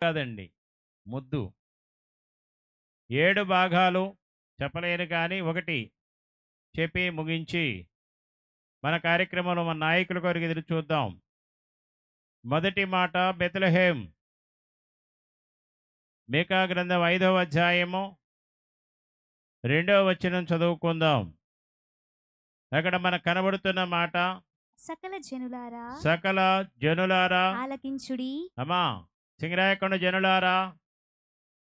కాదండి. ముద్దు. 7 భాగాలు చెప్పలేను కానీ ఒకటి చెప్పి ముగించి మన కార్యక్రమంలో మన నాయకుల కొరకు ఎదురు చూద్దాం. మొదటి మాట బెత్లెహేం. మీకా గ్రంథం 5వ అధ్యాయము 2వ వచనం చదువుకుందాం. అక్కడ మనకు కనబడుతున్న మాట, సకల జనులారా సకల జనులారా, ఆలకించుడి. అమ్మా సింగరాయకొండ జనులారా,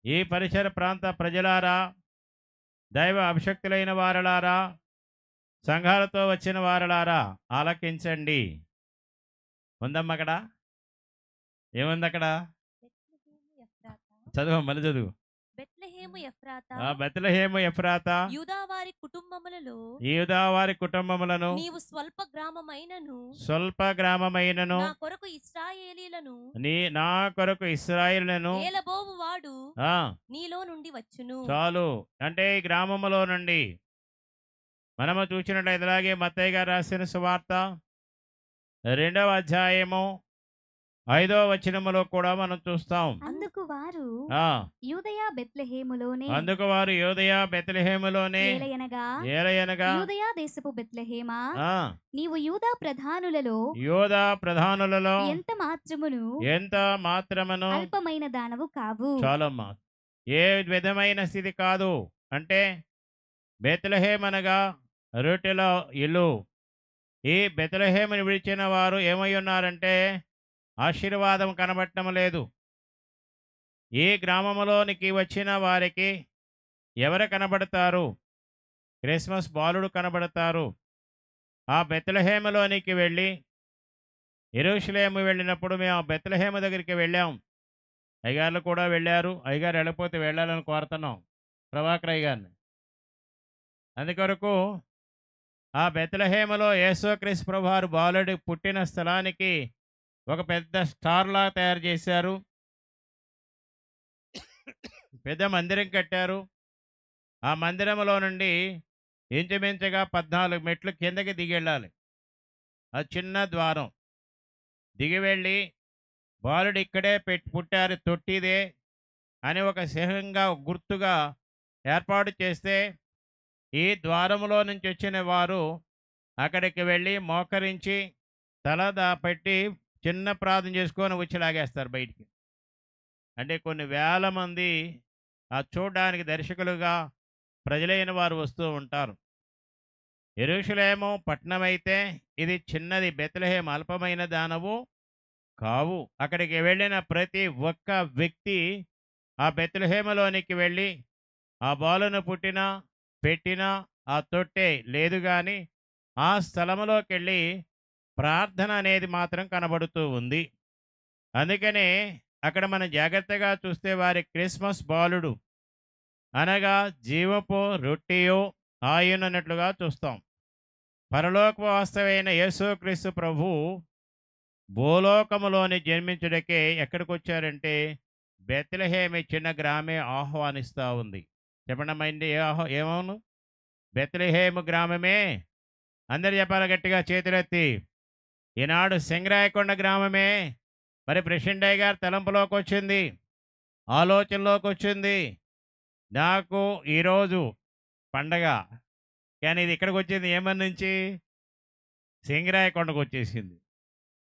ఈ పరిసర ప్రాంత ప్రజలారా, దైవ అభిషక్తులైన వారలారా, సంఘాలతో వచ్చిన వారలారా ఆలకించండి. ఉందమ్మా అక్కడ? ఏముంది అక్కడ? బెత్లెహేము ఎఫ్రాతా, చదువు, మళ్ళీ చదువు. బెత్లెహేము ఎఫ్రాతా, బెత్లెహేము ఎఫ్రాతా, యూదావారి కుటుంబములలో యూదా వారి కుటుంబములను నీవు స్వల్ప గ్రామమైనను స్వల్ప గ్రామమైనను నా కొరకు ఇశ్రాయేలీలను నా కొరకు ఇశ్రాయేలును. ఏలబోవు వాడు ఆ, నీలో నుండి వచ్చును. చాలు. అంటే ఈ గ్రామములో నుండి మనము చూసినట్లయితే అలాగే మత్తయి గారు రాసిన సువార్త 2వ అధ్యాయము 5వ వచనములో కూడా మనం చూస్తాం. అందుకు వారు ఆ, యూదయ బెత్లెహేములోనే అందుకు వారు యోదయ బెత్లెహేములోనే ఏలయనగా యూదయ దేశపు బెత్లెహేమా, ఆ, నీవు యూదా ప్రధానులలో యోధా ప్రధానులలో ఎంత మాత్రమును ఎంత మాత్రమును అల్పమైన దానవు కావు. చాలమ్మా. ఏ విధమైన స్థితి కాదు. అంటే బెత్లెహేమ్ అనగా రొట్టెల ఇల్లు. ఈ బెత్లెహేముని విడిచిన వారు ఏమై ఉన్నారంటే ఆశీర్వాదం కనబడటం లేదు. ఈ గ్రామంలోనికి వచ్చిన వారికి ఎవరు కనబడతారు? క్రిస్మస్ బాలుడు కనబడతారు. ఆ బెత్లెహేములోనికి వెళ్ళి యెరూషలేము వెళ్ళినప్పుడు మేము ఆ బెత్లెహేము దగ్గరికి వెళ్ళాం. అయ్యగారులు కూడా వెళ్ళారు. అయ్యగారు వెళ్ళకపోతే వెళ్ళాలని కోరుతున్నాం ప్రభాకర్ అయ్యగారిని. అందుకొరకు ఆ బెత్లెహేములో యేసుక్రీస్తు ప్రభువారు బాలుడు పుట్టిన స్థలానికి ఒక పెద్ద స్టార్లా తయారు చేశారు. పెద్ద మందిరం కట్టారు. ఆ మందిరంలో నుండి ఇంచుమించుగా 14 మెట్లు కిందకి దిగి వెళ్ళాలి. అది చిన్న ద్వారం. దిగి వెళ్ళి బాలుడు ఇక్కడే పుట్టారు, తొట్టిదే అని ఒక సింహంగా గుర్తుగా ఏర్పాటు చేస్తే ఈ ద్వారంలో నుంచి వచ్చిన వారు అక్కడికి వెళ్ళి మోకరించి తల పెట్టి చిన్న ప్రార్థన చేసుకొని వచ్చి లాగేస్తారు బయటికి. అంటే కొన్ని వేల మంది ఆ చూడడానికి దర్శకులుగా ప్రజలైన వారు వస్తూ ఉంటారు. యెరూషలేము పట్టణం అయితే ఇది చిన్నది. బెత్లెహేము అల్పమైన దానవు కావు. అక్కడికి వెళ్ళిన ప్రతి ఒక్క వ్యక్తి ఆ బెత్లెహేములోనికి వెళ్ళి ఆ బాలును పుట్టినా పెట్టినా ఆ తొట్టే లేదు కానీ ఆ స్థలంలోకి వెళ్ళి ప్రార్థన అనేది మాత్రం కనబడుతూ ఉంది. అందుకనే అక్కడ మనం జాగ్రత్తగా చూస్తే వారి క్రిస్మస్ బాలుడు అనగా జీవపు రొట్టెయో ఆయనన్నట్లుగా చూస్తాం. పరలోక వాస్తవైన యేసుక్రీస్తు ప్రభు భూలోకములోని జన్మించుటకే ఎక్కడికి వచ్చారంటే బెత్లెహేమి చిన్న గ్రామే ఆహ్వానిస్తూ ఉంది. చెప్పండి ఏమవును? బెత్లెహేము గ్రామమే. అందరు చెప్పాలి గట్టిగా చేతులెత్తి. ఈనాడు సింగరాయకొండ గ్రామమే. మరి ప్రెసిడెంట్ అయ్య గారు తలంపులోకి వచ్చింది, ఆలోచనలోకి వచ్చింది. నాకు ఈరోజు పండగ, కానీ ఇది ఇక్కడికి వచ్చింది ఏమని నుంచి? సింగరాయకొండకు వచ్చేసింది.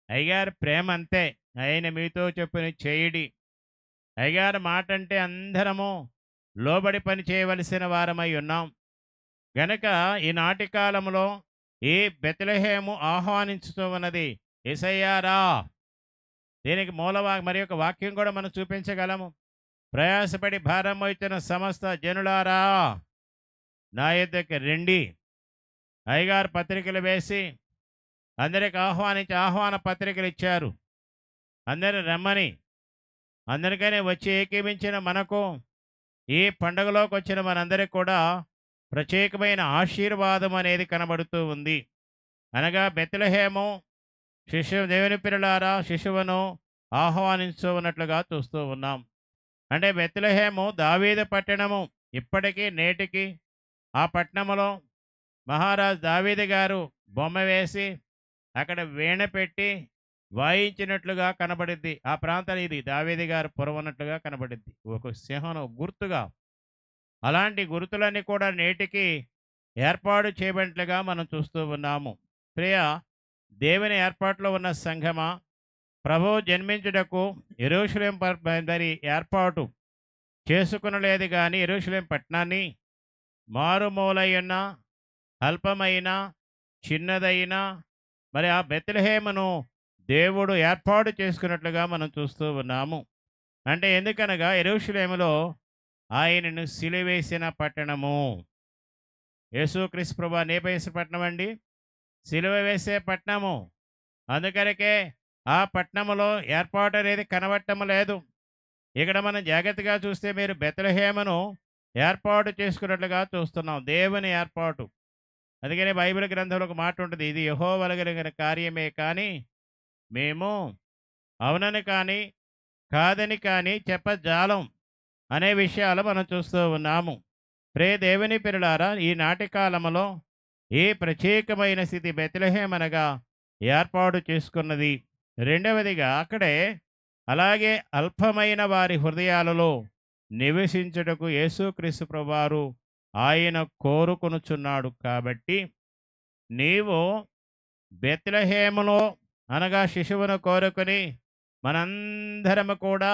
అయ్యగారు ప్రేమ అంతే. ఆయన మీతో చెప్పిన చేయడి. అయ్యగారు మాట అంటే అందరము లోబడి పని చేయవలసిన వారమై ఉన్నాం గనక ఈనాటి కాలంలో ఈ బెత్లెహేము ఆహ్వానించుతూ ఉన్నది, యేసయ్యారా. దీనికి మరి ఒక వాక్యం కూడా మనం చూపించగలము. ప్రయాసపడి భారం మోయుచున్న సమస్త జనులారా నా యొద్దకు రండి. అయ్యగారు పత్రికలు వేసి అందరికి ఆహ్వానించి ఆహ్వాన పత్రికలు ఇచ్చారు. అందరూ రమ్మని. అందరికనే వచ్చి ఏకీమించిన మనకు ఈ పండుగలోకి వచ్చిన మనందరికి కూడా ప్రత్యేకమైన ఆశీర్వాదం అనేది కనబడుతూ ఉంది. అనగా బెత్లెహేము దేవుని పిల్లలారా శిశువును ఆహ్వానిస్తూ ఉన్నట్లుగా చూస్తూ ఉన్నాం. అంటే బెత్లెహేము దావీదు పట్టణము. ఇప్పటికీ నేటికి ఆ పట్టణములో మహారాజు దావీదు గారు బొమ్మ వేసి అక్కడ వీణ పెట్టి వాయించినట్లుగా కనబడిద్ది. ఆ ప్రాంతం ఇది దావీదు గారి పురం ఉన్నట్లుగా కనబడిద్ది. ఒక సింహం గుర్తుగా. అలాంటి గుర్తులన్నీ కూడా నేటికి ఏర్పాటు చేయబడినట్లుగా మనం చూస్తూ ఉన్నాము. ప్రియ దేవుని ఏర్పాటులో ఉన్న సంఘమా, ప్రభువు జన్మించుటకు యెరూషలేము మరి ఏర్పాటు చేసుకొనలేదు గాని యెరూషలేము పట్టణాన్ని మారుమూలయున్న అల్పమైన చిన్నదైన మరి ఆ బెత్లెహేమును దేవుడు ఏర్పాటు చేసుకున్నట్లుగా మనం చూస్తూ ఉన్నాము. అంటే ఎందుకనగా యెరూషలేములో ఆయనను సిలువేసిన పట్టణము. యేసుక్రీస్తు ప్రభువు నేపేసిన పట్టణం అండి, సిలువ వేసే పట్టణము. అందుకనకే ఆ పట్టణములో ఏర్పాటు అనేది కనబడటం లేదు. ఇక్కడ మనం జాగ్రత్తగా చూస్తే మీరు బెత్లెహేమును ఏర్పాటు చేసుకున్నట్లుగా చూస్తున్నాం. దేవుని ఏర్పాటు. అందుకనే బైబిల్ గ్రంథంలో ఒక మాట ఉంటుంది, ఇది యెహోవా కలిగిన కార్యమే కానీ మేము అవునని కానీ కాదని కానీ చెప్పజాలం అనే విషయాలు మనం చూస్తూ ఉన్నాము. ప్రే దేవుని పిల్లలారా, ఈనాటి కాలంలో ఈ ప్రత్యేకమైన స్థితి బెత్లెహేం అనగా ఏర్పాటు చేసుకున్నది. రెండవదిగా అక్కడే అలాగే అల్పమైన వారి హృదయాలలో నివసించుటకు యేసుక్రీస్తు ప్రభువారు ఆయన కోరుకొనుచున్నాడు. కాబట్టి నీవు బెత్లెహేములో అనగా శిశువును కోరుకొని మనందరము కూడా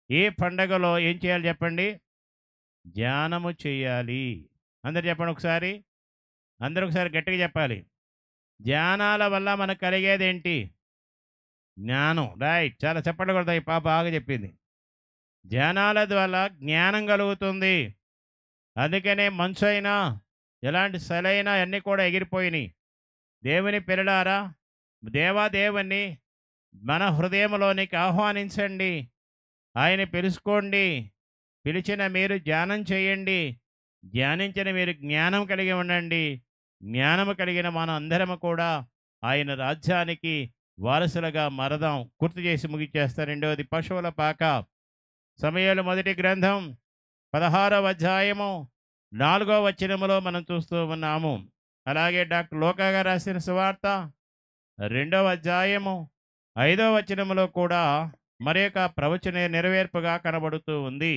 ఈ పండగలో ఏం చేయాలి చెప్పండి? ధ్యానము చేయాలి. అందరు చెప్పండి ఒకసారి. అందరూ ఒకసారి గట్టిగా చెప్పాలి. ధ్యానాల వల్ల మనకు కలిగేదేంటి? జ్ఞానం. రైట్, చాలా చెప్పండి కూడా ఈ పాప బాగా చెప్పింది. ధ్యానాల ద్వారా జ్ఞానం కలుగుతుంది. అందుకనే మంచు అయినా ఎలాంటి సలైనా అన్నీ కూడా ఎగిరిపోయినాయి. దేవుని పిల్లలారా, దేవాదేవుని మన హృదయంలోనికి ఆహ్వానించండి. ఆయన పిలుచుకోండి. పిలిచిన మీరు ధ్యానం చేయండి. ధ్యానించిన మీరు జ్ఞానం కలిగి ఉండండి. జ్ఞానము కలిగిన మన అందరము కూడా ఆయన రాజ్యానికి వారసులుగా మరదాం. గుర్తు చేసి ముగిచ్చేస్తారు. రెండవది పశువుల పాక. సమూయేలు మొదటి గ్రంథం 16వ అధ్యాయము 4వ వచనములో మనం చూస్తూ ఉన్నాము. అలాగే డాక్టర్ లోకా గారు రాసిన సువార్త 2వ అధ్యాయము 5వ వచనములో కూడా మరి యొక్క ప్రవచన నెరవేర్పుగా కనబడుతూ ఉంది.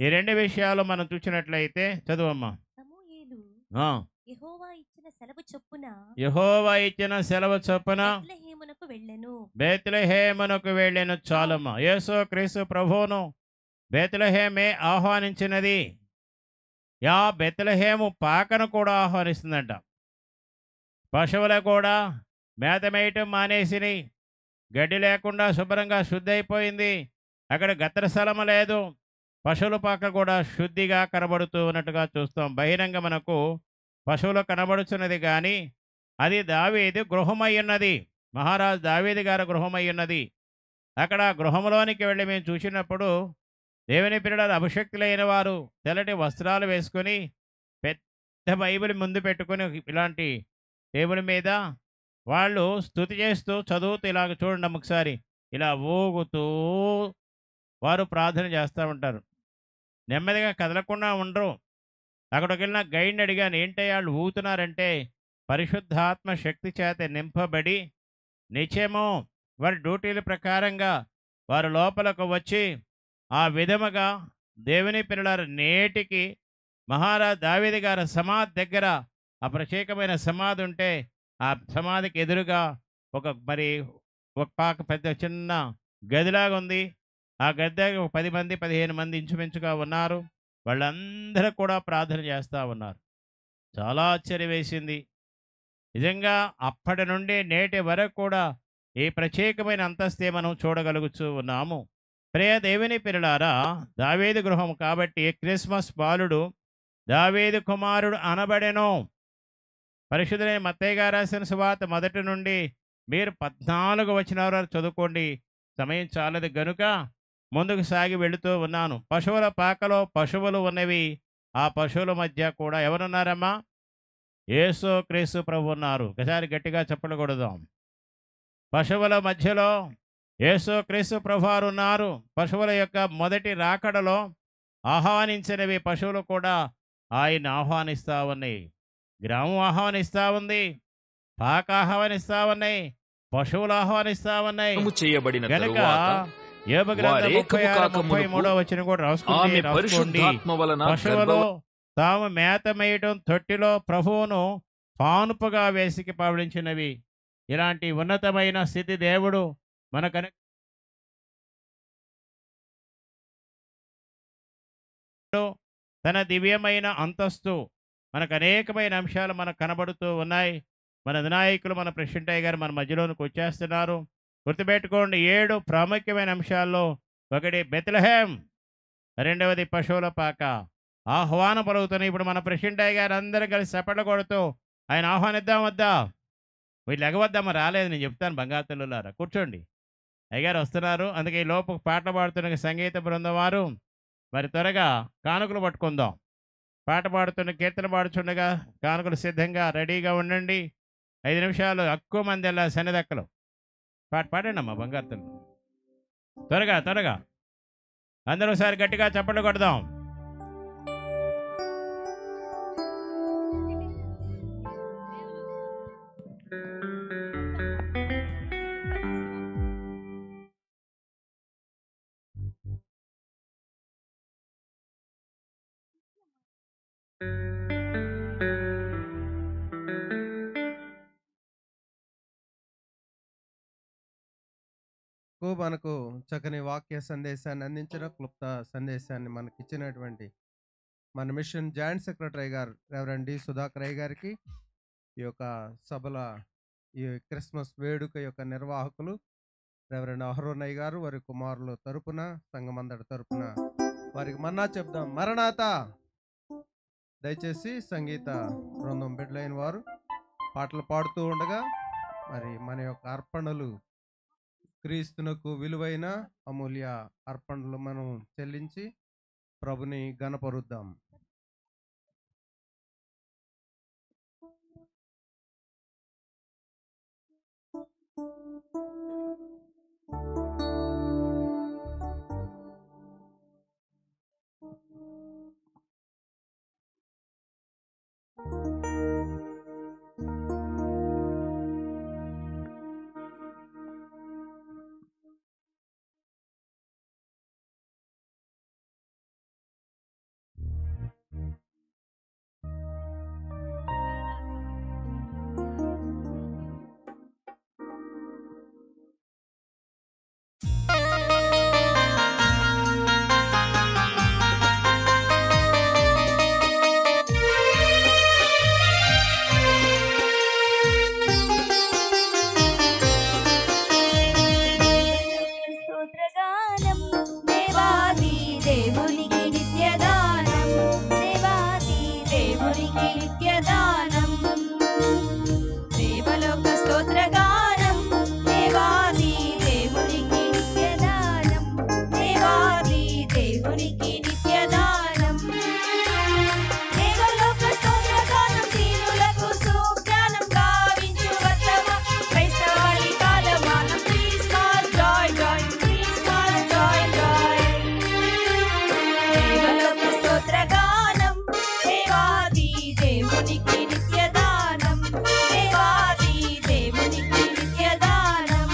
ఈ రెండు విషయాలు మనం చూసినట్లయితే చదువమ్మా. సమూయేలు ఆ, యెహోవా ఇచ్చిన సెలవు చొప్పున యెహోవా ఇచ్చిన సెలవు చొప్పున బెత్లెహేమునకు వెళ్ళెను. బేత్లెహేమునకు వెళ్ళిన చాలమ్మ. యేసు క్రీస్తు ప్రభువును బేత్లెహేమే ఆహ్వానించినది. యా బెత్లెహేము పాకను కూడా ఆహ్వానిస్తుందంట. పశువులు కూడా మేత మేయటం మానేసిని, గడ్డి లేకుండా శుభ్రంగా శుద్ధి అయిపోయింది. అక్కడ గత్తర స్థలము లేదు. పశువుల పాక కూడా శుద్ధిగా కనబడుతూ ఉన్నట్టుగా చూస్తాం. బహిరంగ మనకు పశువులు కనబడుచున్నది కానీ అది దావీదు గృహమై ఉన్నది. మహారాజు దావీదు గారి గృహమై ఉన్నది. అక్కడ గృహంలోనికి వెళ్ళి మేము చూసినప్పుడు దేవుని పిల్లలు అభిషక్తులైన వారు తెల్లటి వస్త్రాలు వేసుకొని పెద్ద బైబిల్ ముందు పెట్టుకొని ఇలాంటి టేబుల్ మీద వాళ్ళు స్తుతి చేస్తూ చదువుతూ ఇలాగ చూడండి ఒకసారి ఇలా ఊగుతూ వారు ప్రార్థన చేస్తూ ఉంటారు. నెమ్మదిగా కదలకుండా ఉండరు. అక్కడికి వెళ్ళిన గైడ్ని అడిగాను, ఏంటయ్య వాళ్ళు ఊగుతున్నారంటే పరిశుద్ధాత్మ శక్తి చేత నింపబడి నిత్యము వారి డ్యూటీల ప్రకారంగా వారు లోపలకు వచ్చి ఆ విధముగా దేవుని పిల్లల నేటికి మహారాజ్ దావీదు గారి సమాధి దగ్గర ఆ ప్రత్యేకమైన సమాధి ఉంటే ఆ సమాధికి ఎదురుగా ఒక పాక పెద్ద చిన్న గదిలాగా ఉంది. ఆ గది దగ్గర ఒక 10 మంది 15 మంది ఇంచుమించుగా ఉన్నారు. వాళ్ళందరూ కూడా ప్రార్థన చేస్తూ ఉన్నారు. చాలా ఆశ్చర్యం వేసింది. నిజంగా అప్పటి నుండి నేటి వరకు కూడా ఈ ప్రత్యేకమైన అంతస్తే మనం చూడగలుగుతూ ఉన్నాము. ప్రియ దేవుని పిల్లలారా, దావీదు గృహం కాబట్టి క్రిస్మస్ బాలుడు దావీదు కుమారుడు అనబడెను. పరిశుద్ధులైన మత్తయి గారు రాసిన సువార్త మొదటి నుండి మీరు 14 వచనాల వరకు చదువుకోండి. సమయం చాలదు గనుక ముందుకు సాగి వెళుతూ ఉన్నాను. పశువుల పాకలో పశువులు ఉన్నవి. ఆ పశువుల మధ్య కూడా ఎవరున్నారమ్మా? యేసు క్రీస్తు ప్రభు ఉన్నారు. ఒకసారి గట్టిగా చెప్పకూడదాం. పశువుల మధ్యలో యేసు క్రీస్తు ప్రభువారు ఉన్నారు. పశువుల యొక్క మొదటి రాకడలో ఆహ్వానించినవి పశువులు కూడా ఆయన ఆహ్వానిస్తూ ఉన్నాయి. గ్రామం ఆహ్వానిస్తూ ఉంది. పాక ఆహ్వానిస్తూ ఉన్నాయి. పశువులు ఆహ్వానిస్తా ఉన్నాయి చేయబడిన గనుక తరువాత యోబు గ్రంథం వారేకము 36, కాక మునుపు 33 వచనం కూడా ఆమె రాసుకోండి. పరిశుద్ధాత్మ వలన పశువులు తాము మేత మేయటం తొట్టిలో ప్రభువును పానుపుగా వేసికి పవడించినవి. ఇలాంటి ఉన్నతమైన స్థితి దేవుడు మనకు తన దివ్యమైన అంతస్తు మనకు అనేకమైన అంశాలు మనకు కనబడుతూ ఉన్నాయి. మన వినాయకులు మన ప్రెసిడెంట్ గారు మన మధ్యలోనికి వచ్చేస్తున్నారు. గుర్తుపెట్టుకోండి, 7 ప్రాముఖ్యమైన అంశాల్లో ఒకటి బెత్లెహేం, రెండవది పశువుల పాక. ఆహ్వానం పలుకుతున్నాయి. ఇప్పుడు మన ప్రెసిడెంట్ గారు అందరూ కలిసి చప్పట్లు కొడుతూ ఆయన ఆహ్వానిద్దాం వద్దా? వీళ్ళు ఎగవద్దమ్మా, రాలేదు, నేను చెప్తాను. బంగాతల్లులారా కూర్చోండి, అయ్యగారు వస్తున్నారు. అందుకే ఈ లోపు పాటలు పాడుతున్న సంగీత బృందం వారు మరి త్వరగా కానుకలు పట్టుకుందాం. పాట పాడుతున్న కీర్తన పాడుచుండగా కానుకలు సిద్ధంగా రెడీగా ఉండండి. 5 నిమిషాలు ఎక్కువ మంది అలా శనిదక్కలు పాడండి అమ్మా బంగారు తల్లి. త్వరగా త్వరగా అందరూ ఒకసారి గట్టిగా చప్పట్లు కొడదాం. మనకు చక్కని వాక్య సందేశాన్ని అందించిన క్లుప్త సందేశాన్ని మనకి ఇచ్చినటువంటి మన మిషన్ జాయింట్ సెక్రటరీ గారు రెవరెండ్ డి సుధాకర్ అయ్య గారికి, ఈ యొక్క సభల ఈ క్రిస్మస్ వేడుక యొక్క నిర్వాహకులు రెవరెండ్ అహరోన్ అయ్య గారు, వారి కుమారులు తరపున, సంఘమందడి తరపున వారికి మన్నా చెప్దాం మరణాత. దయచేసి సంగీత బృందం బిడ్డలైన వారు పాటలు పాడుతూ ఉండగా మరి మన యొక్క అర్పణలు క్రీస్తునకు విలువైన అమూల్య అర్పణలు మనం చెల్లించి ప్రభుని గణపరుద్దాం. స్తోత్రగానం దేవాది దేవునికి నిత్యదానం, దేవాది దేవునికి నిత్యదానం. దేవలోక స్తోత్రగానం దేవాది దేవునికి నిత్యదానం, దేవాది దేవునికి నిత్యదానం. దేవలోక స్తోత్రగానం దీనులకు సుజ్ఞానం గావించు వత్తమ క్రైస్తవాళి కాలమానం. Christmas joy joy, Christmas joy joy. దేవలోక స్తోత్రగానం దేవాది దేవునికి నిత్యదానం, దేవాది దేవునికి నిత్యదానం.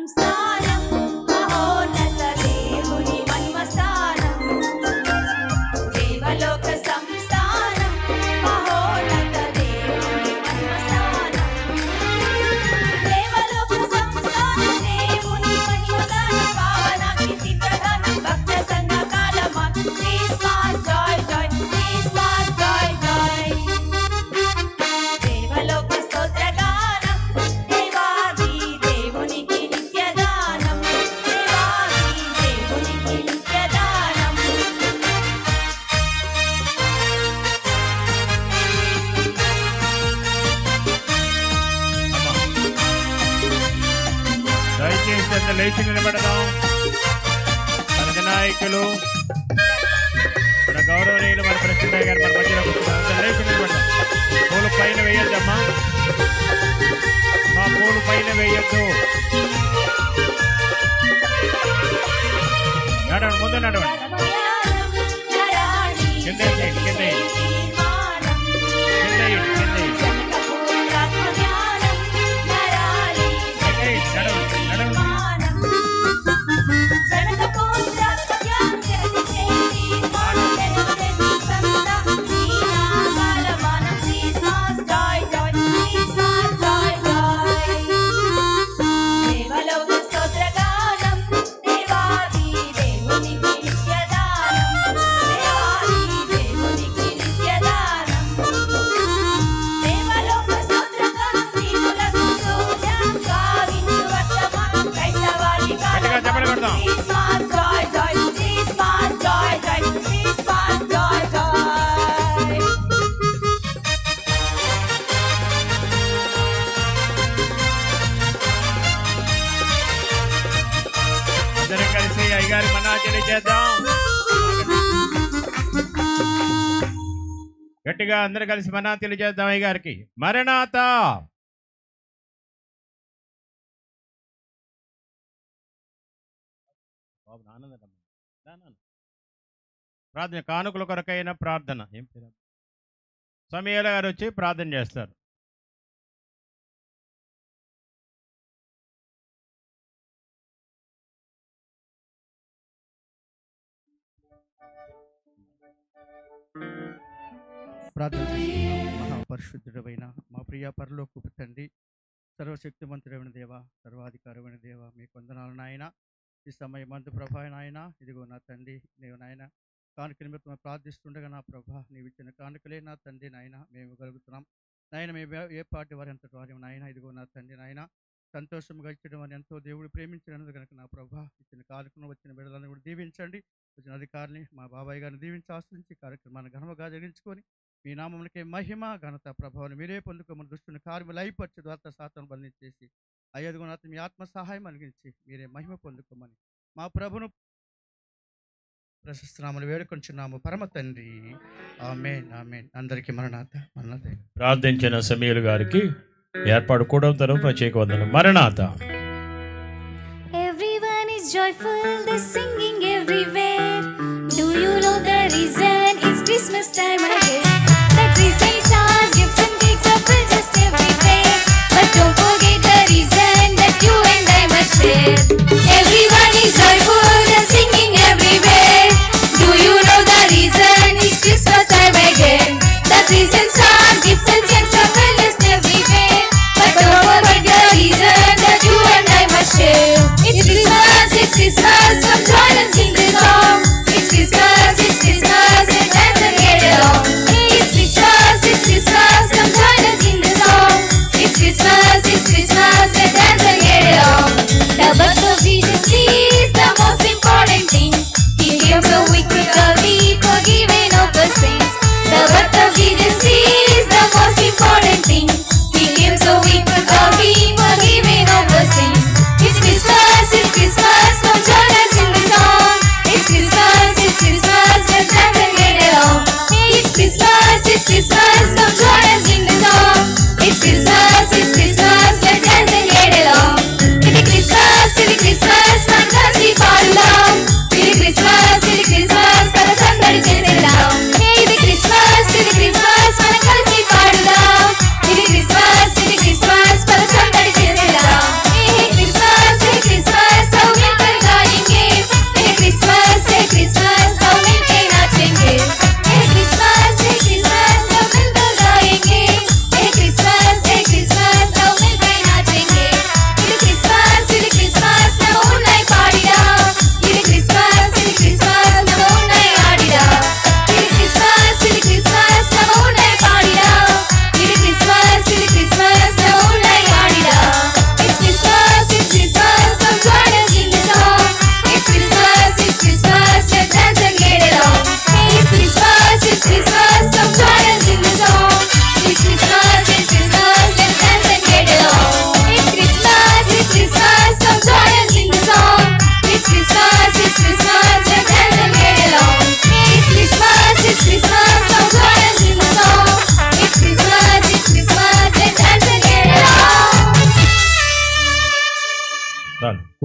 సంస్థానం మహోన్నత దేవుని మహిమ స్థానం దేవలోక సంస్థానం మహోన్నత దేవుని మహిమ స్థానం దేవలోక సంస్థానం దేవుని మహిమ స్థానం పావనాకృతి ప్రధానం భక్త సంఘ కాలమా Christmas joy joy Christmas joy joy దేవలోక స్తోత్రగానం దేవాది దేవునికి నిత్యదానం దేవాది దేవునికి నిత్యదానం దయచేసి అంత లేచి నిలబడదాం. మన నాయకులు మన గౌరవనీయులు మన ప్రెసిడెంట్ గారు మన మధ్యలో కూర్చున్నారు. అంత లేచి నిలబడదాం. పూలు పైన వేయొద్దమ్మా, మా పూలు పైన వేయొద్దు. నడవండి, ముందు నడవండి. కింద వేయండి, కింద వేయండి, కింద వేయండి, కింద వేయండి. నడవండి, నడవండి. గట్టిగా చెప్పలు కొడదాం. అందరం కలిసి అయ్యగారి మన్నాచలి చేద్దాం. గట్టిగా అందరం కలిసి మన్నాచలి చేద్దాం అయ్యగారికి. మరణాత ప్రార్థన, కానుకల కొరకైన ప్రార్థన. ఏం పేరు? సమయాల గారు వచ్చి ప్రార్థన చేస్తారు. ప్రార్థన చేస్తున్నాం. మహాపరిశుద్ధుడైన మా ప్రియ పరలోకపు తండ్రి, సర్వశక్తిమంతుడైన దేవ, సర్వాధికారమైన దేవ, మీ కొందనాలు నాయన. ఈ సమయం మందు ప్రభా నాయన, ఇదిగో నా తండ్రి, నీవు నాయన కానుక నిమిత్తం ప్రార్థిస్తుండగా నా ప్రభా నీవు ఇచ్చిన కానుకలే నా తండ్రి నాయన మేము కలుగుతున్నాం నాయన. మేము ఏ పార్టీ వారి అంతటి వారి నాయన, ఇదిగో నా తండ్రి నాయన, సంతోషంగా ఇచ్చడం అని ఎంతో దేవుడు ప్రేమించినందుకు కనుక నా ప్రభా ఇచ్చిన కానుకను వచ్చిన బిడ్డలను కూడా దీవించండి. వచ్చిన అధికారిని మా బాబాయ్ గారిని దీవించి ఆశ్రయించి కార్యక్రమాన్ని ఘనముగా జరిగించుకొని మీ నామమునకే మహిమ ఘనత ప్రభావాన్ని మీరే పొందుకోమని దుష్టుని కార్యములు అయిపరిచి ద్వారా సాతాను బంధించేసి అయ్యదుగునాథ మీ ఆత్మ సహాయం అనిగించి మీరే మహిమ పొందుకోమని మా ప్రభును ప్రశస్తనామలు వేడుకొంచున్నాము పరమ తండ్రి. ఆమేన్ ఆమేన్. అందరికీ మరణాత మరణాత. ప్రార్థించిన సమీయులు గారికి ఏర్పాటు కూడా తరం ప్రత్యేక వందనం. మరణాత. Everyone is joyful, they're singing everywhere. Do you know the reason? It's Christmas time again. The Christmas stars, gifts and cakes are filled just everywhere. But don't forget the reason that you and I must share. Everyone is joyful, they're singing everywhere. Do you know the reason? It's Christmas time again. The Christmas stars, gifts and cakes are filled just everywhere. But don't forget the reason that you and I must share. It's Christmas, come join and sing this song. It's Christmas, and dance and get along. It's Christmas, come join and sing this song. It's Christmas, and dance and get along.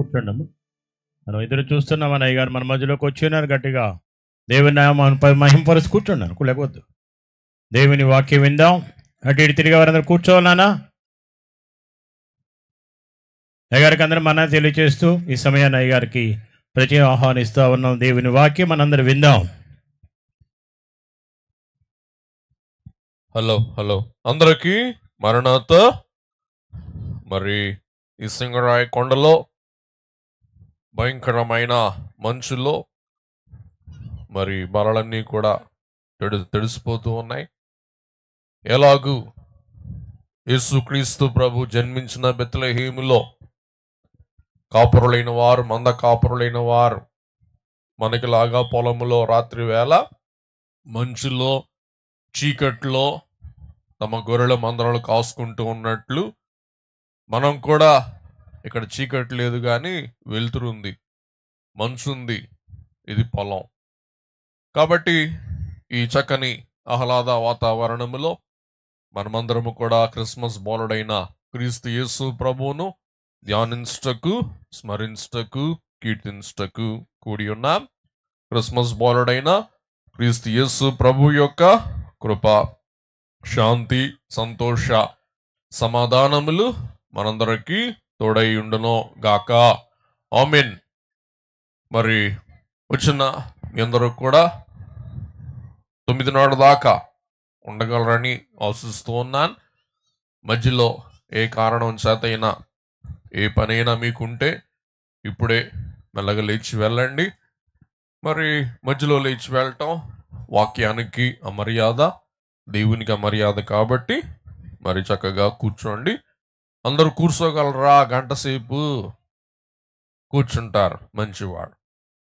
కూర్చోండమ్మా. మనం ఎదురు చూస్తున్నాం అన్నయ్య గారు మన మధ్యలోకి వచ్చినారు గట్టిగా. దేవుని నామాన్ని మహింపరుస్తూ కూర్చున్నాను, లేకపోద్దు. దేవుని వాక్యం విందాం. అటు ఇటు తిరిగి వారందరూ కూర్చోవాలన్నా అయ్యగారికి అందరూ మన తెలియచేస్తూ ఈ సమయాన్ని అయ్యగారికి ప్రత్యేక ఆహ్వానిస్తూ ఉన్నాం. దేవుని వాక్యం మనందరూ విందాం. హలో హలో అందరికీ మరణాత. మరి ఈ సింగరాయ కొండలో భయంకరమైన మంచులో మరి బలలన్నీ కూడా తడిసిపోతూ ఉన్నాయి. ఎలాగూ యేసుక్రీస్తు ప్రభు జన్మించిన బెత్లెహేములో కాపురులైన వారు, మంద కాపురులైన వారు మనకిలాగా పొలములో రాత్రి వేళ మంచులో చీకట్లో తమ గొర్రెల మందలను కాసుకుంటూ ఉన్నట్లు మనం కూడా ఇక్కడ చీకటి లేదు కానీ వెలుతురుంది, మంచుంది, ఇది పొలం. కాబట్టి ఈ చక్కని ఆహ్లాద వాతావరణములో మనమందరము కూడా క్రిస్మస్ బోలుడైన క్రీస్తు యేసు ప్రభువును ధ్యానించుటకు, స్మరించుటకు, కీర్తించుటకు కూడి ఉన్నాం. క్రిస్మస్ బోలుడైన క్రీస్తు యేసు ప్రభు యొక్క కృప, శాంతి, సంతోష, సమాధానములు మనందరికీ తోడై ఉండును గాక. ఆమేన్. మరి వచ్చిన మీ అందరూ కూడా 9 దాకా ఉండగలరని ఆశిస్తూ ఉన్నాను. మధ్యలో ఏ కారణం చేతైనా ఏ పనైనా మీకుంటే ఇప్పుడే మెల్లగా లేచి వెళ్ళండి. మరి మధ్యలో లేచి వెళ్ళటం వాక్యానికి అమర్యాద, దేవునికి అమర్యాద. కాబట్టి మరి చక్కగా కూర్చోండి. అందరూ కూర్చోగలరా? గంట సేపు కూర్చుంటారు, మంచివాడు.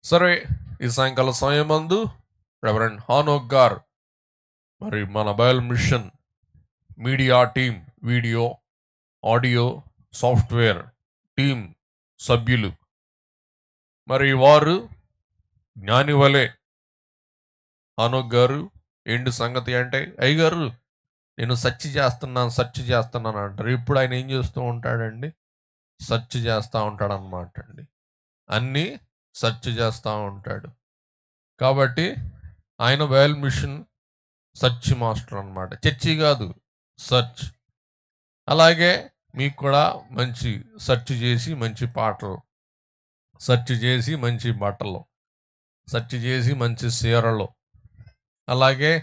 సరే, ఈ సాయంకాల సమయమందు రెవరెండ్ హానోక్ గారు మరి మన bible mission media team, video audio software team సభ్యులు మరి వారు జ్ఞాని వలె హానోక్ గారు ఏంటి సంగతి అంటే, అయ్యగారు నేను సెర్చ్ చేస్తున్నాను అంటారు. ఇప్పుడు ఆయన ఏం చేస్తూ ఉంటాడండి? సెర్చ్ చేస్తూ ఉంటాడు అన్నమాట అండి. అన్నీ సెర్చ్ చేస్తూ ఉంటాడు. కాబట్టి ఆయన బైబిల్ మిషన్ సెర్చ్ మాస్టర్ అన్నమాట. చర్చి కాదు, సెర్చ్. అలాగే మీకు కూడా మంచి సెర్చ్ చేసి మంచి పాటలు, సెర్చ్ చేసి మంచి బట్టలు, సెర్చ్ చేసి మంచి చీరలు, అలాగే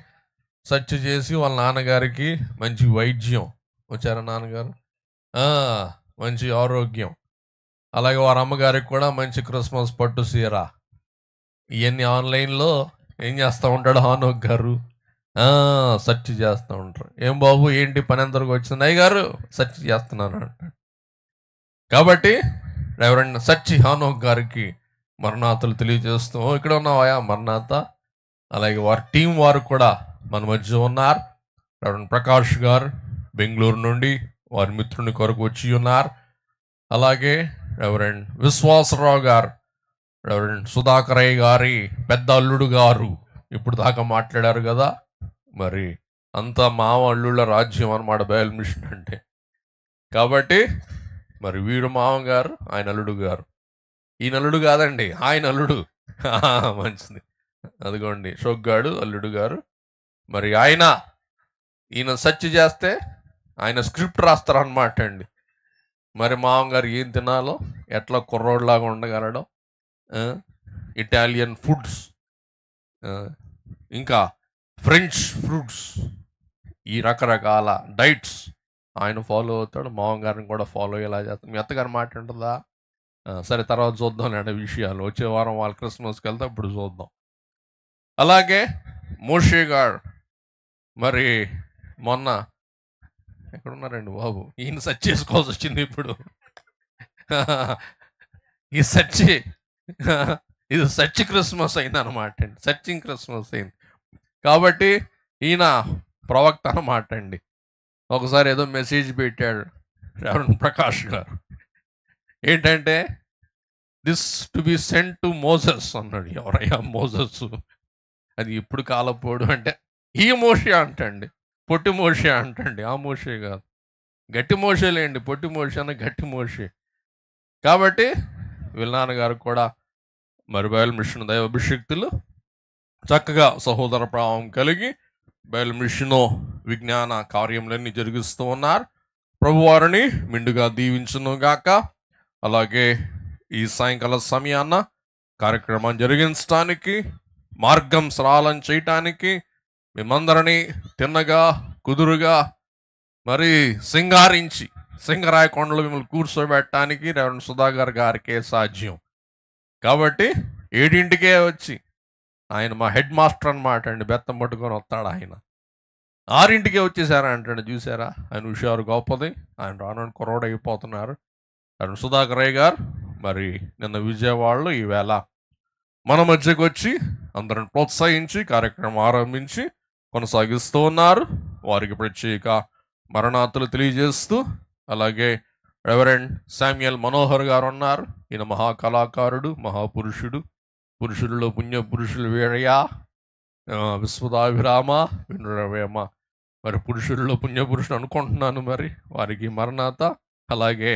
సెర్చ్ చేసి వాళ్ళ నాన్నగారికి మంచి వైద్యం, వచ్చారా నాన్నగారు, మంచి ఆరోగ్యం, అలాగే వారి అమ్మగారికి కూడా మంచి క్రిస్మస్ పట్టు చీర, ఇవన్నీ ఆన్లైన్లో ఏం చేస్తూ ఉంటాడు హానోక్ గారు? సెర్చ్ చేస్తూ ఉంటారు. ఏం బాబు ఏంటి పని ఎంతవరకు వచ్చింది? అయ్య గారు సెర్చ్ చేస్తున్నాను అంటాడు. కాబట్టి రెవరెండ్ సెర్చ్ హానోక్ గారికి మరణాతలు తెలియజేస్తూ, ఇక్కడ ఉన్నావా మరణాత. అలాగే వారి టీం వారు కూడా మన మధ్య ఉన్నారు. రెవరెండ్ ప్రకాష్ గారు బెంగళూరు నుండి వారి మిత్రుని కొరకు వచ్చి ఉన్నారు. అలాగే రెవరెండ్ విశ్వాసరావు గారు, రెవరెండ్ సుధాకరయ్య గారి పెద్ద అల్లుడు గారు ఇప్పుడు దాకా మాట్లాడారు కదా. మరి అంతా మామ అల్లుళ్ళ రాజ్యం అన్నమాట బైబిల్ మిషన్ అంటే. కాబట్టి మరి వీడు మామగారు, ఆయన అల్లుడు గారు. ఈయన అల్లుడు కాదండి, ఆయన అల్లుడు. మంచిది, అదిగోండి షోగ్గాడు అల్లుడు గారు. మరి ఈయన సెర్చ్ చేస్తే ఆయన స్క్రిప్ట్ రాస్తారనమాట అండి. మరి మామగారు ఏం తినాలో, ఎట్లా కుర్రోడ్లాగా ఉండగలడం, ఇటాలియన్ ఫుడ్స్, ఇంకా ఫ్రెంచ్ ఫ్రూట్స్, ఈ రకరకాల డైట్స్ ఆయన ఫాలో అవుతాడు. మామగారిని కూడా ఫాలో అయ్యేలా చేస్తాడు. మీ అత్తగారు మాట ఉంటుందా? సరే, తర్వాత చూద్దాం అనే విషయాలు. వచ్చే వారం వాళ్ళు క్రిస్మస్కి వెళ్తే అప్పుడు చూద్దాం. అలాగే మోషే గారు మరి మొన్న ఎక్కడున్నారండి బాబు? ఈయన సెర్చ్ చేసుకోవాల్సి వచ్చింది ఇప్పుడు. ఈ సెర్చ్, ఇది సెర్చ్ క్రిస్మస్ అయింది అనమాట అండి, సెర్చింగ్ క్రిస్మస్ అయింది. కాబట్టి ఈయన ప్రవక్త అనమాట అండి. ఒకసారి ఏదో మెసేజ్ పెట్టాడు రెవరెండ్ ప్రకాష్ గారు. ఏంటంటే, this to be sent to Moses అన్నాడు. ఎవరయ్యా మోసెస్? అది ఇప్పుడు కాలపోడు అంటే ఈ మోషే అంటండి, పొట్టి మోషే అంటండి. ఆ మోషే కాదు, గట్టి మోషేలేండి. పొట్టి మోషే అన్న గట్టి మోషే. కాబట్టి విల్నాన్న గారు కూడా మరి బయలు మిషన్ దైవ అభిషక్తులు చక్కగా సహోదర భావం కలిగి బయలు మిషన్ విజ్ఞాన కార్యములన్నీ జరిగిస్తూ ఉన్నారు. ప్రభువారిని మిండుగా దీవించును గాక. అలాగే ఈ సాయంకాల సమయాన్న కార్యక్రమం జరిగించడానికి మార్గం సరళం చేయటానికి మేమందరినీ తిన్నగా కుదురుగా మరి సింగారించి సింగరాయ కొండలు మిమ్మల్ని కూర్చోబెట్టడానికి రెవరెండ్ సుధాకర్ గారికే సాధ్యం. కాబట్టి 7ంటికే వచ్చి ఆయన మా హెడ్ మాస్టర్ అనమాట అండి, బెత్తం పట్టుకొని వస్తాడు ఆయన. 6ంటికే వచ్చేసారా అంటాడు. చూసారా ఆయన హుషారు గొప్పది. ఆయన రాను కుర్రోడు అయిపోతున్నారు. రెవరెండ్ సుధాకర్ గారు మరి నిన్న విజయవాడలో ఈవేళ మన మధ్యకు వచ్చి అందరిని ప్రోత్సహించి కార్యక్రమం ఆరంభించి కొనసాగిస్తూ ఉన్నారు. వారికి ప్రత్యేక మరణాతులు తెలియజేస్తూ అలాగే రెవరెండ్ శామ్యుయల్ మనోహర్ గారు ఉన్నారు. ఈయన మహాకళాకారుడు, మహాపురుషుడు, పురుషుల్లో పుణ్య పురుషులు వీరయ్య, విశ్వదాభిరామ, వినురవేమ, మరి పురుషుల్లో పుణ్యపురుషుడు అనుకుంటున్నాను. మరి వారికి మరణాత. అలాగే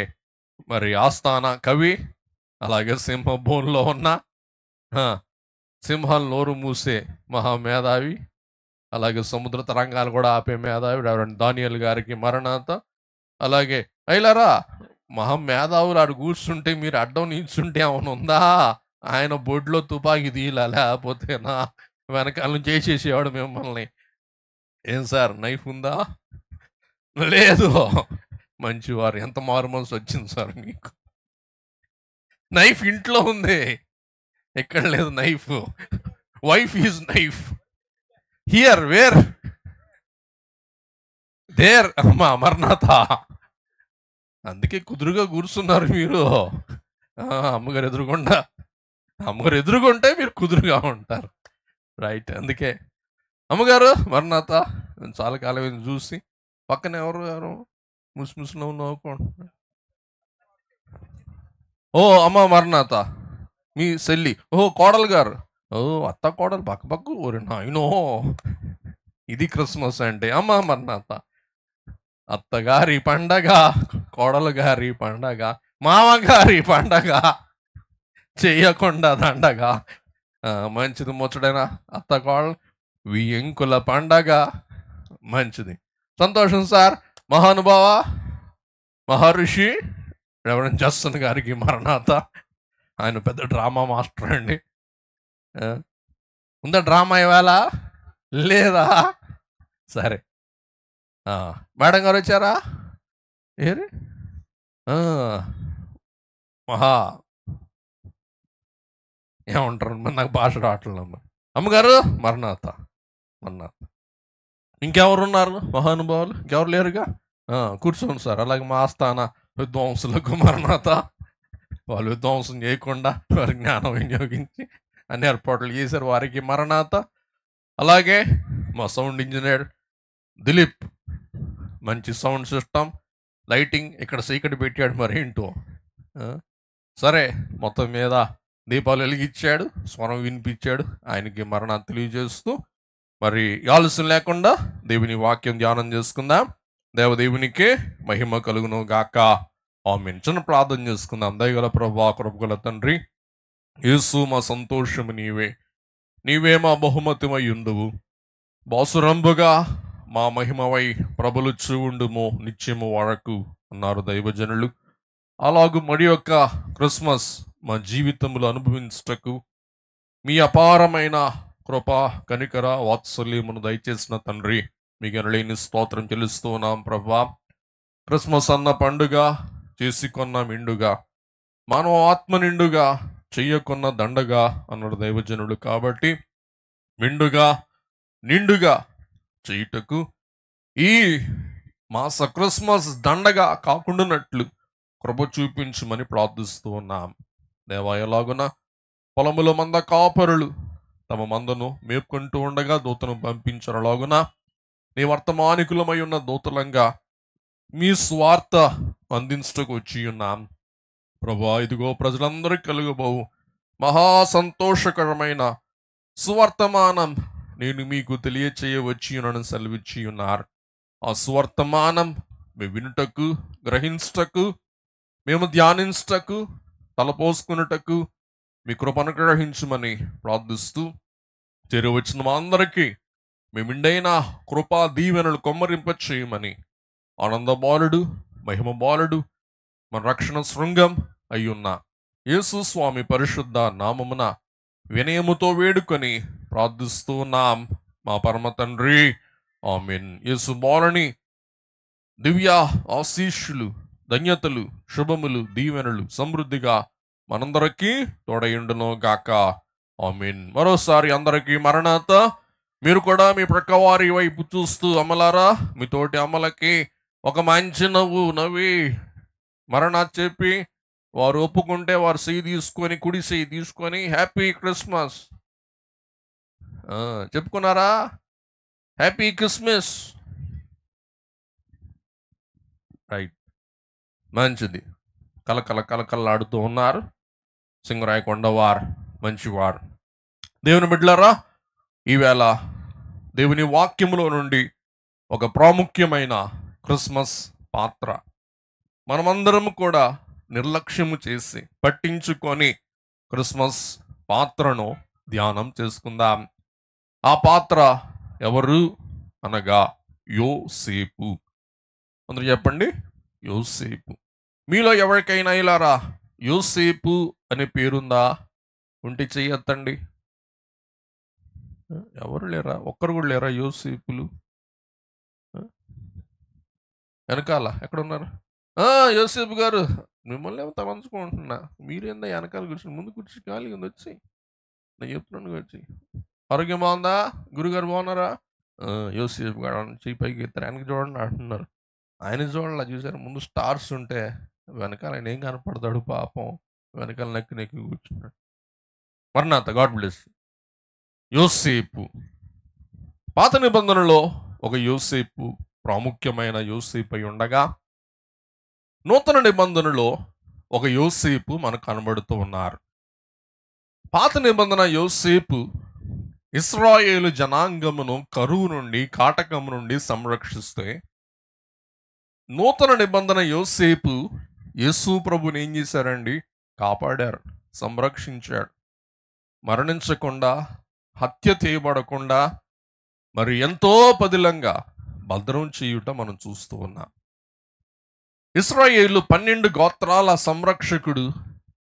మరి ఆస్థాన కవి, అలాగే సింహభూన్లో ఉన్న సింహాలు నోరు మూసే మహామేధావి, అలాగే సముద్ర తరంగాలు కూడా ఆపే మేధావి రెవరెండ్ దానియల్ గారికి మరణాత. అలాగే అయిలారా మహామేధావులు ఆడు కూర్చుంటే మీరు అడ్డం నిల్చుంటే ఏమైనా ఉందా? ఆయన బొడ్లో తుపాకీ తీయలా, లేకపోతే నా వెనకాల నుంచి చేసేసేవాడు మిమ్మల్ని. ఏం సార్ నైఫ్ ఉందా? లేదు. మంచివారు. ఎంత మారు మనసు వచ్చింది సార్ మీకు? నైఫ్ ఇంట్లో ఉంది, ఎక్కడ లేదు knife. Wife is knife here where there. అమ్మా అమర్నాథ. అందుకే కుదురుగా కూర్చున్నారు మీరు. అమ్మగారు ఎదురుకుండా, అమ్మగారు ఎదురుకుంటే మీరు కుదురుగా ఉంటారు. రైట్. అందుకే అమ్మగారు మరణాత చాలా కాలం చూసి పక్కన ఎవరు ముసుముసులో నవ్వుకుంటున్నారు. ఓ అమ్మ మరణాత మీ సెల్లి. ఓ కోడలు గారు. ఓ అత్త కోడలు పక్క ఓరి నాయనో, ఇది క్రిస్మస్ అంటే. అమ్మ మరణాత అత్తగారి పండగ, కోడలు గారి పండగ, మామగారి పండగ, చెయ్యకుండా దండగ. మంచిది ముచ్చడైనా అత్త కోడలు వియంకుల పండగ. మంచిది, సంతోషం సార్. మహానుభావ మహర్షి రెవరెండ్ జస్సన్ గారికి మరణాత. ఆయన పెద్ద డ్రామా మాస్టర్ అండి. ఉందా డ్రామా ఇవాళ? లేదా? సరే. మేడం గారు వచ్చారా? ఏరి మహా ఏమంటారు, నాకు భాష రావట్లేదు. అమ్మగారు మరణాత. ఇంకెవరున్నారు మహానుభావులు? ఇంకెవరు లేరుగా? కూర్చోండి సార్. అలాగే మా ఆస్థాన విద్వాంసులకు మరణాత. వాళ్ళు విద్వాంసం చేయకుండా వారి జ్ఞానం వినియోగించి అన్ని ఏర్పాట్లు చేశారు, వారికి మరణాత. అలాగే మా సౌండ్ ఇంజనీర్ దిలీప్, మంచి సౌండ్ సిస్టమ్, లైటింగ్ ఇక్కడ చీకటి పెట్టాడు, మరి ఏంటో. సరే, మొత్తం మీద దీపాలు వెలిగించాడు, స్వరం వినిపించాడు. ఆయనకి మరణాత తెలియజేస్తూ మరి ఆలస్యం లేకుండా దేవుని వాక్యం ధ్యానం చేసుకుందాం. దేవదేవునికే మహిమ కలుగును గాక. ఆమేన్. చిన్న ప్రార్థన చేసుకుందాం. దయగల ప్రభువా, కృపగల తండ్రి యేసు, మా సంతోషము నీవే, నీవే మా బహుమతిమై ఉండువు. బాసురంబుగా మా మహిమవై ప్రబలుచు ఉండుము నిత్యము వరకు అన్నారు దైవజనులు. అలాగూ మరి యొక్క క్రిస్మస్ మా జీవితములు అనుభవించుటకు మీ అపారమైన కృప, కనికర, వాత్సల్యమును దయచేసిన తండ్రి మీకు ఎనలేని స్తోత్రం చెల్లిస్తూ ఉన్నాం ప్రభువా. క్రిస్మస్ అన్న పండుగ చేసుకున్న మిండుగా, మానవ ఆత్మ నిండుగా, చెయ్యకున్న దండగా అన్నాడు దైవజనుడు. కాబట్టి మిండుగా నిండుగా చేయుటకు ఈ మాస క్రిస్మస్ దండగా కాకుండానట్లు కృప చూపించమని ప్రార్థిస్తూ ఉన్నాం. దేవా, ఎలాగున పొలముల మంద కాపరులు తమ మందను మేపుకుంటూ ఉండగా దూతను పంపించరలాగున నీ వర్తమానికులమై ఉన్న దూతలంగా మీ స్వార్థ అందించటకు వచ్చి ఉన్నాం ప్రభా. ఇదిగో ప్రజలందరికీ కలుగబోవు మహా సంతోషకరమైన సువర్తమానం నేను మీకు తెలియచేయవచ్చి ఉన్నాను సెలవిచ్చి ఉన్నారు. ఆ సువర్తమానం మేము వినుటకు, గ్రహించటకు, మేము ధ్యానించటకు తలపోసుకున్నటకు మీ కృప అనుగ్రహించమని ప్రార్థిస్తూ చేరి వచ్చిన మా అందరికీ మీ మెండైన కృపా దీవెనలు కొమ్మరింప చేయమని ఆనంద బాలుడు మహిమ బాలుడు మన రక్షణ శృంగం అయ్యున్న యేసు స్వామి పరిశుద్ధ నామమున వినయముతో వేడుకొని ప్రార్థిస్తున్నాం మా పరమ తండ్రి ఆమేన్. యేసు బాలుని దివ్య ఆశీస్సులు, ధన్యతలు, శుభములు, దీవెనలు సమృద్ధిగా మనందరికీ తోడయుండును గాక ఆమేన్. మరోసారి అందరికీ మరణాత. మీరు కూడా మీ ప్రక్కవారి వైపు చూస్తూ అమ్మలారా మీ తోటి అమ్మలకి ఒక మంచి నవ్వి మరణాత్ చెప్పి వారు ఒప్పుకుంటే వారు చెయ్యి తీసుకొని కుడి చెయ్యి తీసుకొని హ్యాపీ క్రిస్మస్ చెప్పుకున్నారా? Happy Christmas. రైట్, మంచిది. కలకల్లాడుతూ ఉన్నారు. సింగరాయకొండ వారు మంచివారు. దేవుని బిడ్డలారా, ఈవేళ దేవుని వాక్యములో నుండి ఒక ప్రాముఖ్యమైన క్రిస్మస్ పాత్ర మనమందరం కూడా నిర్లక్ష్యము చేసి పట్టించుకొని క్రిస్మస్ పాత్రను ధ్యానం చేసుకుందాం. ఆ పాత్ర ఎవరు అనగా యోసేపు. అందరూ చెప్పండి, యోసేపు. మీలో ఎవరికైనా ఇలారా యోసేపు అనే పేరుందా? ఉంటే చెయ్యొద్దండి. ఎవరు లేరా? ఒక్కరు కూడా లేరా యోసేపులు? వెనకాల ఎక్కడున్నారు? యోసేపు గారు, మిమ్మల్ని ఏమో తలంచుకుంటున్నా. మీరేందా వెనకాల కూర్చుని, ముందు కూర్చుని ఖాళీ ఉంది, వచ్చి నేను చెప్తున్నాను వచ్చి. ఆరోగ్యం బాగుందా? గురుగారు బాగున్నారా? యోసేపు గారు చెయ్యి పైకి ఎత్తారు, వెనక్కి చూడండి అంటున్నారు. ఆయన చూడాల చూసారు, ముందు స్టార్స్ ఉంటే వెనకాల ఆయన ఏం కనపడతాడు పాపం, వెనకాల నెక్కి కూర్చున్నాడు. మరణాత, గాడ్ బ్లెస్. యోసేపు పాత నిబంధనలో ఒక యోసేపు ప్రాముఖ్యమైన యోసేపు అయి ఉండగా, నూతన నిబంధనలో ఒక యోసేపు మనకు కనబడుతూ ఉన్నారు. పాత నిబంధన యోసేపు ఇశ్రాయేలు జనాంగమును కరువు నుండి, కాటకము నుండి సంరక్షిస్తే, నూతన నిబంధన యోసేపు యేసు ప్రభుని ఏం చేశారండి? కాపాడారు, సంరక్షించాడు. మరణించకుండా, హత్య చేయబడకుండా మరి ఎంతో పదిలంగా భద్రం చేయుట మనం చూస్తూ ఉన్నాం. ఇశ్రాయేలు 12 గోత్రాల సంరక్షకుడు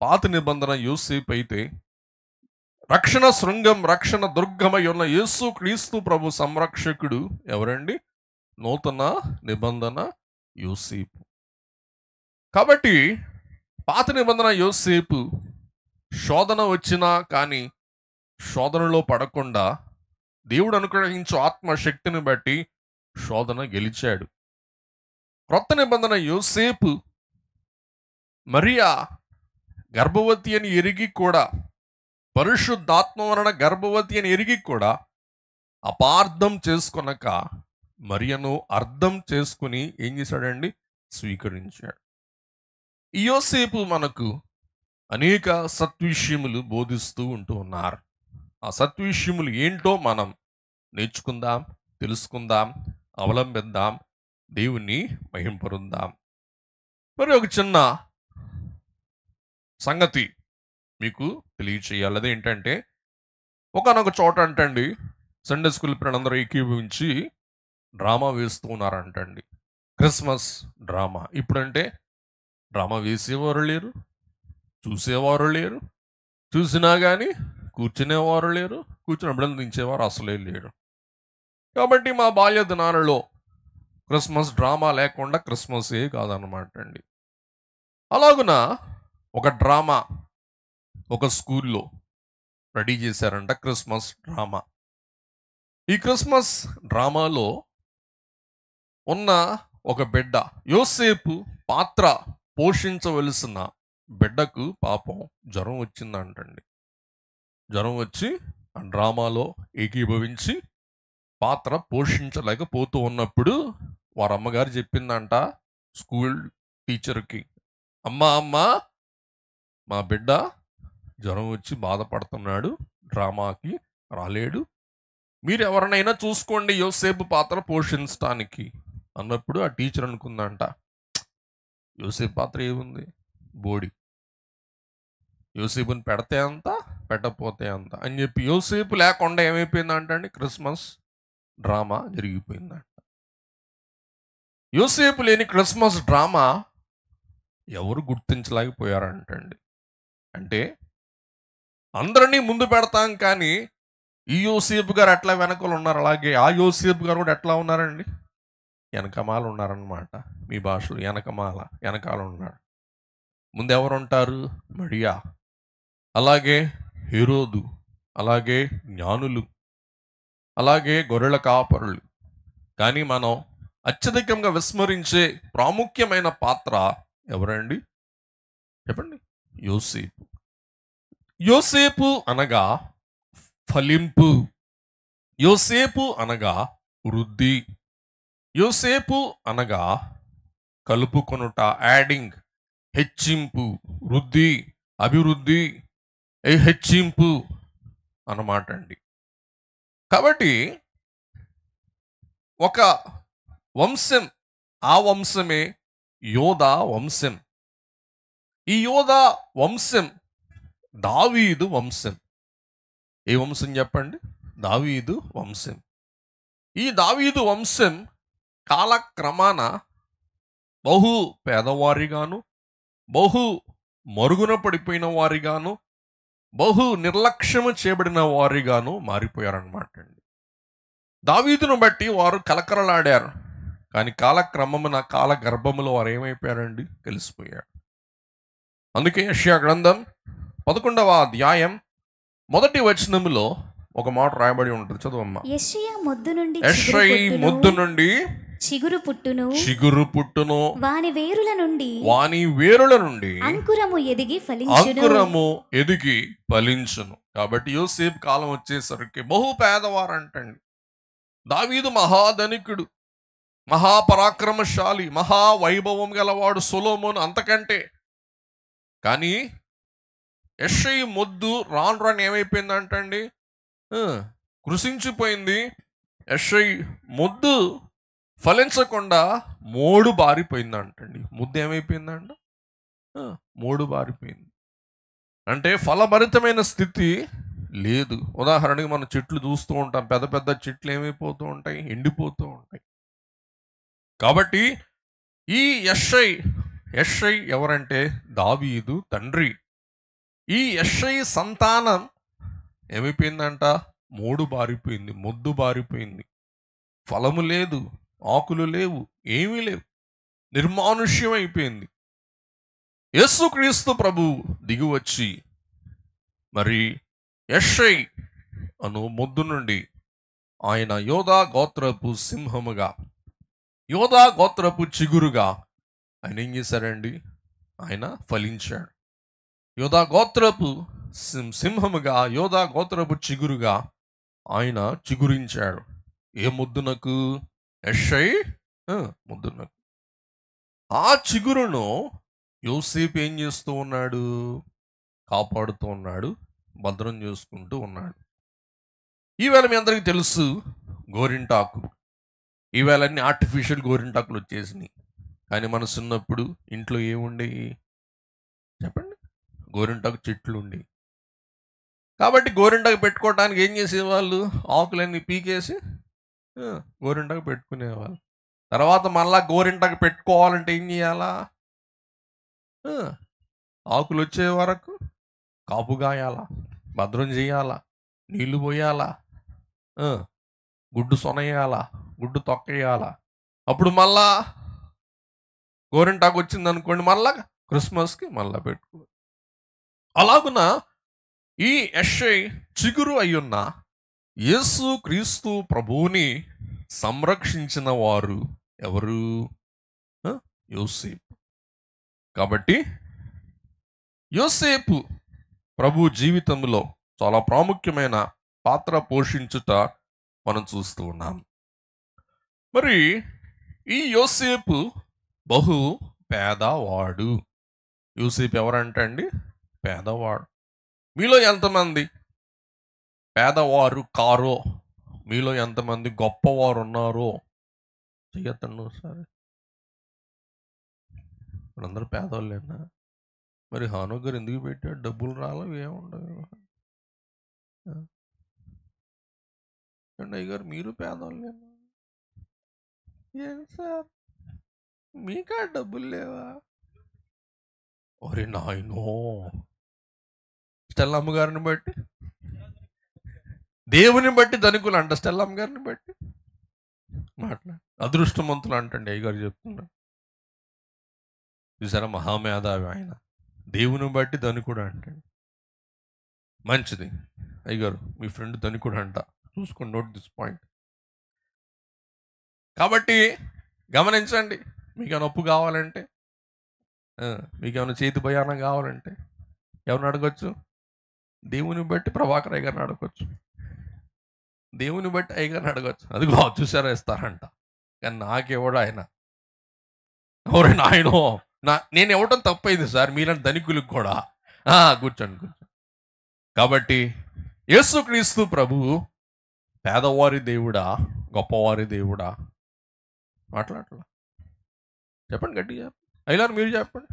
పాత నిబంధన యోసేపు అయితే, రక్షణ శృంగం, రక్షణ దుర్గమై ఉన్న యేసు క్రీస్తు ప్రభు సంరక్షకుడు ఎవరండి? నూతన నిబంధన యోసేపు. కాబట్టి పాత నిబంధన యోసేపు శోధన వచ్చినా కానీ శోధనలో పడకుండా దేవుడు అనుగ్రహించు ఆత్మశక్తిని బట్టి శోధన గెలిచాడు. క్రొత్త నిబంధన యోసేపు మరియా గర్భవతి అని ఎరిగి కూడా, పరిశుద్ధాత్మ వలన గర్భవతి అని ఎరిగి కూడా అపార్థం చేసుకొనక మరియను అర్థం చేసుకుని ఏం చేశాడండి? స్వీకరించాడు. ఈ యోసేపు మనకు అనేక సత్విషయములు బోధిస్తూ ఉంటూ ఉన్నారు. ఆ సత్విషయములు ఏంటో మనం నేర్చుకుందాం, తెలుసుకుందాం, అవలంబిద్దాం, దేవుణ్ణి మహింపరుద్దాం. మరి ఒక చిన్న సంగతి మీకు తెలియచేయాలి. అదేంటంటే, ఒకనొక చోట అంటండి సండే స్కూల్ పిల్లలందరూ ఏకీభవించి డ్రామా వేస్తూ ఉన్నారంటండి. Christmas drama. ఇప్పుడంటే డ్రామా వేసేవారు లేరు, చూసేవారు లేరు, చూసినా కానీ కూర్చునేవారు లేరు, కూర్చుని అభినందించేవారు అసలే లేరు. కాబట్టి మా బాల్య దినాలలో క్రిస్మస్ డ్రామా లేకుండా క్రిస్మసే కాదనమాట అండి. అలాగున ఒక డ్రామా ఒక స్కూల్లో రెడీ చేశారంట, క్రిస్మస్ డ్రామా. ఈ క్రిస్మస్ డ్రామాలో ఉన్న ఒక బిడ్డ, యోసేపు పాత్ర పోషించవలసిన బిడ్డకు పాపం జ్వరం వచ్చిందంటండి. జ్వరం వచ్చి ఆ డ్రామాలో ఏకీభవించి పాత్ర పోషించలేకపోతూ ఉన్నప్పుడు వారి అమ్మగారు చెప్పిందంట స్కూల్ టీచర్కి, అమ్మ మా బిడ్డ జ్వరం వచ్చి బాధపడుతున్నాడు, డ్రామాకి రాలేడు, మీరు ఎవరినైనా చూసుకోండి యోసేపు పాత్ర పోషించడానికి అన్నప్పుడు ఆ టీచర్ అనుకుందంట, యోసేపు పాత్ర ఏముంది, బోడి, యోసేపుని పెడితే అంత, పెట్టకపోతే అంత అని చెప్పి యోసేపు లేకుండా ఏమైపోయిందంట అండి, క్రిస్మస్ డ్రామా జరిగిపోయిందంట. యోసేపు లేని క్రిస్మస్ డ్రామా ఎవరు గుర్తించలేకపోయారంటండి. అంటే అందరినీ ముందు పెడతాం కానీ ఈ యోసేపు గారు ఎట్లా వెనకలు ఉన్నారు, అలాగే ఆ యోసేపు గారు కూడా ఎట్లా ఉన్నారండి, వెనకమాల ఉన్నారనమాట. మీ భాషలో వెనకాల ఉన్నాడు. ముందు ఎవరు ఉంటారు, మరియా, అలాగే హేరోదు, అలాగే జ్ఞానులు, అలాగే గొర్రెల కాపరులు. కానీ మనం అత్యధికంగా విస్మరించే ప్రాముఖ్యమైన పాత్ర ఎవరండి చెప్పండి, యోసేపు. యోసేపు అనగా ఫలింపు, యోసేపు అనగా వృద్ధి, యోసేపు అనగా కలుపుకొనుట, యాడింగ్, హెచ్చింపు, వృద్ధి, అభివృద్ధి, హెచ్చింపు అన్నమాట అండి. కాబట్టి ఒక వంశం, ఆ వంశమే యోధా వంశం. ఈ యోధా వంశం దావీదు వంశం. ఏ వంశం చెప్పండి, దావీదు వంశం. ఈ దావీదు వంశం కాలక్రమాన బహు పేదవారిగాను, బహు మరుగున పడిపోయిన వారిగాను, బహు నిర్లక్ష్యము చేయబడిన వారిగాను మారిపోయారన్నమాట అండి. దావీదును బట్టి వారు కలకలలాడారు, కానీ కాలక్రమమున కాల గర్భములో వారు ఏమైపోయారండి, కలిసిపోయారు. అందుకే యెషయా గ్రంథం 11వ అధ్యాయం 1వ వచనములో ఒక మాట రాయబడి ఉంటుంది, చదువమ్మా. యెషయా మొద్దు నుండి యెషయి మొద్దు నుండి చిగురు పుట్టును, వాని వేరుల నుండి అంకురము ఎదిగి ఫలించును. కాబట్టి యోసేపు కాలం వచ్చేసరికి బహు పేదవారంటండి. దావీదు మహాధనికుడు, మహాపరాక్రమశాలి, మహావైభవం గలవాడు సొలొమోను అంతకంటే. కానీ యెషయి మొద్దు రాను ఏమైపోయిందంటండి, కృషించిపోయింది. యెషయి మొద్దు ఫలించకుండా మోడు బారిపోయిందంటండి. ముద్దు ఏమైపోయిందంట, మోడు బారిపోయింది. అంటే ఫలభరితమైన స్థితి లేదు. ఉదాహరణకి మనం చెట్లు చూస్తూ ఉంటాం, పెద్ద పెద్ద చెట్లు ఏమైపోతూ ఉంటాయి, ఎండిపోతూ ఉంటాయి. కాబట్టి ఈ యెషయి ఎవరంటే దావీదు తండ్రి. ఈ యెషయి సంతానం ఏమైపోయిందంట, మోడు బారిపోయింది, మొద్దు బారిపోయింది. ఫలము లేదు, ఆకులు లేవు, ఏమీ లేవు, నిర్మానుష్యం అయిపోయింది. యేసుక్రీస్తు ప్రభు దిగి వచ్చి మరి యెషయి అను మొద్దు నుండి ఆయన యోధా గోత్రపు సింహముగా, యోధా గోత్రపు చిగురుగా ఆయన ఏం చేశారండి, ఆయన ఫలించాడు. యోధా గోత్రపు సింహముగా, యోధా గోత్రపు చిగురుగా ఆయన చిగురించాడు. ఏ ముద్దునకు, యెషయి ముద్దునకు. ఆ చిగురును యోసేపు ఏం చేస్తూ ఉన్నాడు, కాపాడుతూ ఉన్నాడు, భద్రం చేసుకుంటూ ఉన్నాడు. ఈవేళ మీ అందరికీ తెలుసు గోరింటాకు. ఈవేళ అన్ని ఆర్టిఫిషియల్ గోరింటాకులు వచ్చేసినాయి. కానీ మన చిన్నప్పుడు ఇంట్లో ఏముండేవి చెప్పండి, గోరింటాకు చెట్లు ఉండేవి. కాబట్టి గోరింటాకు పెట్టుకోవడానికి ఏం చేసేవాళ్ళు, ఆకులన్నీ పీకేసి గోరింటాకు పెట్టుకునేవాళ్ళు. తర్వాత మళ్ళా గోరింటాకు పెట్టుకోవాలంటే ఏం చేయాలా, ఆకులు వచ్చే వరకు కాపు గాయాలా, భద్రం చేయాలా, నీళ్లు పోయాలా, గుడ్డు సొనయ్యాలా, గుడ్డు తొక్కేయాలా. అప్పుడు మళ్ళా గోరింటాకు వచ్చింది అనుకోండి, మళ్ళా క్రిస్మస్కి మళ్ళా పెట్టుకో. అలాగున ఈ యెషయి చిగురు అయ్యున్న యేసు క్రీస్తు ప్రభువుని సంరక్షించిన వారు ఎవరు, యోసేపు. కాబట్టి యోసేపు ప్రభు జీవితంలో చాలా ప్రాముఖ్యమైన పాత్ర పోషించుట మనం చూస్తూ ఉన్నాం. మరి ఈ యోసేపు బహు పేదవాడు. యోసేపు ఎవరంటండి, పేదవాడు. మీలో ఎంతమంది పేదవారు కారో, మీలో ఎంతమంది గొప్పవారు ఉన్నారో చెయ్యొద్దండి ఒకసారి. అందరూ పేదవాళ్ళేనా? మరి హాను గారు ఎందుకు పెట్టాడు? డబ్బులు రాలేవు, ఏముండవు. అండి అయ్యగారు మీరు పేదవాళ్ళేనా? ఏం సార్ మీకా డబ్బులు లేవా? ఒరే నాయనో, స్టెల్లమ్మ గారిని బట్టి దేవుని బట్టి ధనికులు అంట, స్టెల్లమ్మ గారిని బట్టి మాట్లాడు అదృష్టవంతులు అంటండి అయ్యగారు చెప్తున్నారు. చూసారా, మహామేధావి ఆయన, దేవుని బట్టి ధనికుడు అంటండి. మంచిది అయ్యగారు, మీ ఫ్రెండ్ ధనికుడు అంట, చూసుకొని నోట్ దిస్ పాయింట్. కాబట్టి గమనించండి, మీకేమైనా అప్పు కావాలంటే, మీకేమైనా చేతి భయానం కావాలంటే ఎవరిని అడగచ్చు? దేవుని బట్టి ప్రభాకర్ అయ్య గారిని అడగచ్చు, దేవుని బట్టి అయ్య గారిని అడగచ్చు. అది చూసారా ఇస్తారంట. కానీ నాకెవడు ఆయన? ఎవరైనా ఆయనో నేను ఇవ్వటం తప్పైంది సార్, మీలాంటి ధనికులకు కూడా. కూర్చోండి. కాబట్టి యేసుక్రీస్తు ప్రభువు పేదవారి దేవుడా, గొప్పవారి దేవుడా? మాట్లాడలా, చెప్పండి గట్టిగా, అయినా మీరు చెప్పండి.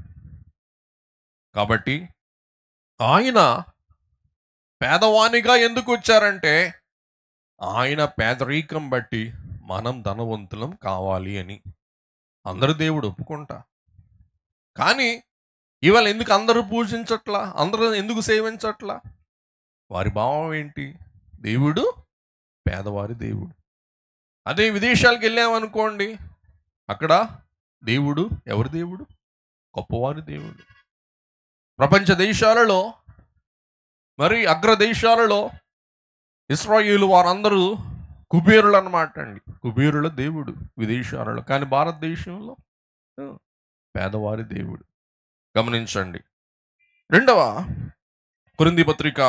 కాబట్టి ఆయన పేదవానిగా ఎందుకు వచ్చారంటే, ఆయన పేదరికం బట్టి మనం ధనవంతులం కావాలి అని. అందరూ దేవుడు ఒప్పుకుంటా, కానీ ఇవాళ ఎందుకు అందరూ పూజించట్లా, అందరూ ఎందుకు సేవించట్లా? వారి భావం ఏంటి? దేవుడు పేదవారి దేవుడు. అదే విదేశాలకు వెళ్ళామనుకోండి, అక్కడ దేవుడు ఎవరి దేవుడు? గొప్పవారి దేవుడు. ప్రపంచ దేశాలలో, మరి అగ్రదేశాలలో ఇశ్రాయేలు వారందరూ కుబేరులు అన్నమాట అండి, కుబేరుల దేవుడు విదేశాలలో. కానీ భారతదేశంలో పేదవారి దేవుడు. గమనించండి. 2వ కొరింథీ పత్రిక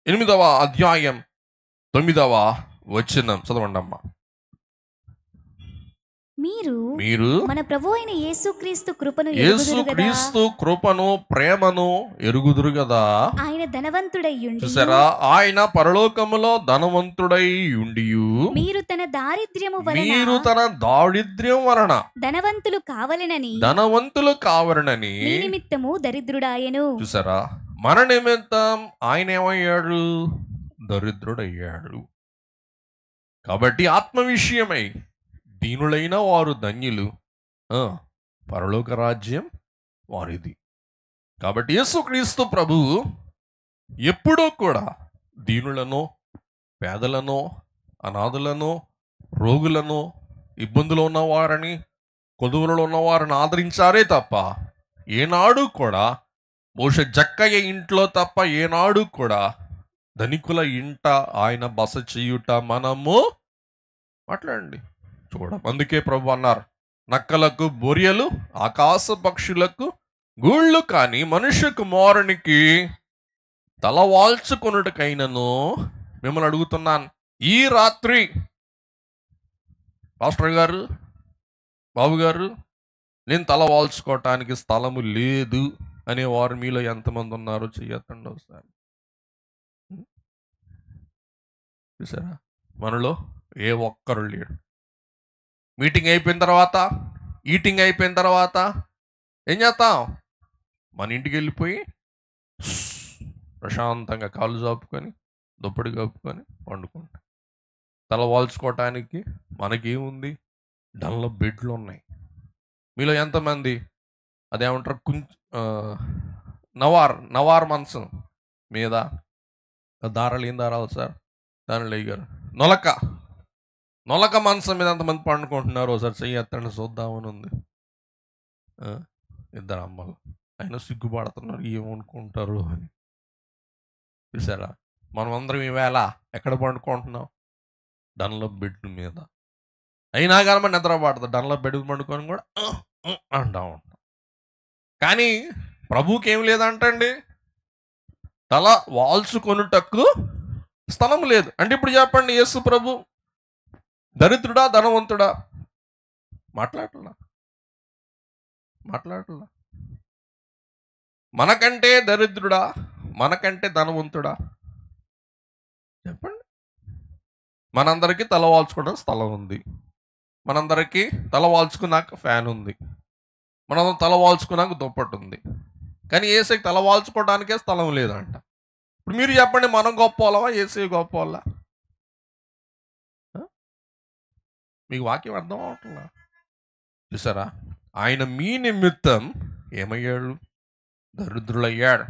8వ అధ్యాయం 9వ వచనం చదవండి అమ్మా. మీరు మన ప్రభు అయిన యేసుక్రీస్తు కృపను ప్రేమను ఎరుగుదురు కదా. ఆయన ధనవంతుడై ఉండి, చూసారా, ఆయన పరలోకములో ధనవంతుడై ఉండి మీరు తన దారిద్ర్యం వలన ధనవంతులు కావలనని మీ నిమిత్తము దరిద్రుడాయను. చూసారా, మన నిమిత్తం ఆయన ఏమయ్యాడు? దరిద్రుడయ్యాడు. కాబట్టి ఆత్మ విషయమై దీనులైన వారు ధన్యులు, పరలోక రాజ్యం వారిది. కాబట్టి యేసుక్రీస్తు ప్రభువు ఎప్పుడూ కూడా దీనులను, పేదలను, అనాథులను, రోగులను, ఇబ్బందులు ఉన్నవారిని, కొదువులలో ఉన్నవారిని ఆదరించారే తప్ప ఏనాడు కూడా, బహుశా జక్కయ్య ఇంట్లో తప్ప ఏనాడు కూడా ధనికుల ఇంట ఆయన బస చేయుట మనము మాట్లాడండి చూడం. అందుకే ప్రభు అన్నారు, నక్కలకు బొరియలు, ఆకాశ పక్షులకు గూళ్ళు, కానీ మనుష్య కుమారునికి తలవాల్చుకొనుటకైనను మిమ్మల్ని అడుగుతున్నాను, ఈ రాత్రి పాస్టర్ గారు, బాబు గారు, నేను తలవాల్చుకోవటానికి స్థలము లేదు అనేవారు మీలో ఎంతమంది ఉన్నారు? చెయ్యొద్దండి ఒకసారి. చూసారా, మనలో ఏ ఒక్కరు లేడు. మీటింగ్ అయిపోయిన తర్వాత, ఈటింగ్ అయిపోయిన తర్వాత ఏం చేస్తాం? మన ఇంటికి వెళ్ళిపోయి ప్రశాంతంగా కాళ్ళు చాపుకొని, దుప్పటి కప్పుకొని పండుకుంటాం. తల వాల్చుకోవటానికి మనకేముంది? డన్లో బెడ్లు ఉన్నాయి. మీలో ఎంతమంది అదేమంటారు, నవార్ మంచం మీద దారాలు ఏం దారాలు సార్? దానిలో అయ్యారు నొలక మంచం మీద అంతమంది పండుకుంటున్నారు. ఒకసారి చెయ్యత్తండి చూద్దామని ఉంది. 2 అమ్మలు అయినా సిగ్గుపడుతున్నారు, ఏమనుకుంటారు అని. చూసారా, మనం అందరం ఈవేళ ఎక్కడ పండుకుంటున్నాం? డన్లో బెడ్ మీద. అయినా కానీ మనం నిద్ర పడుతుంది, డన్లో బెడ్ పండుకొని కూడా అంటా ఉంటాం. కానీ ప్రభువుకి ఏం లేదంటండి, తల వాల్చుకొనుటకు స్థలం లేదు. అంటే ఇప్పుడు చెప్పండి, యేసు ప్రభు దరిద్రుడా, ధనవంతుడా? మాట్లాడలా. మనకంటే దరిద్రుడా, మనకంటే ధనవంతుడా? చెప్పండి. మనందరికీ తల వాల్చుకోవడానికి స్థలం ఉంది, మనందరికీ తల వాల్చుకున్నాక ఫ్యాన్ ఉంది, మనం తల వాల్చుకున్నాక దుప్పటి ఉంది. కానీ యేసయ్యకి తల వాల్చుకోవడానికే స్థలం లేదంట. ఇప్పుడు మీరు చెప్పండి, మనం గొప్ప వాళ్ళమా, యేసయ్య గొప్ప వాళ్ళ? మీకు వాక్యం అర్థం అవట్లా? చూసారా, ఆయన మీ నిమిత్తం ఏమయ్యాడు? దరిద్రులయ్యాడు.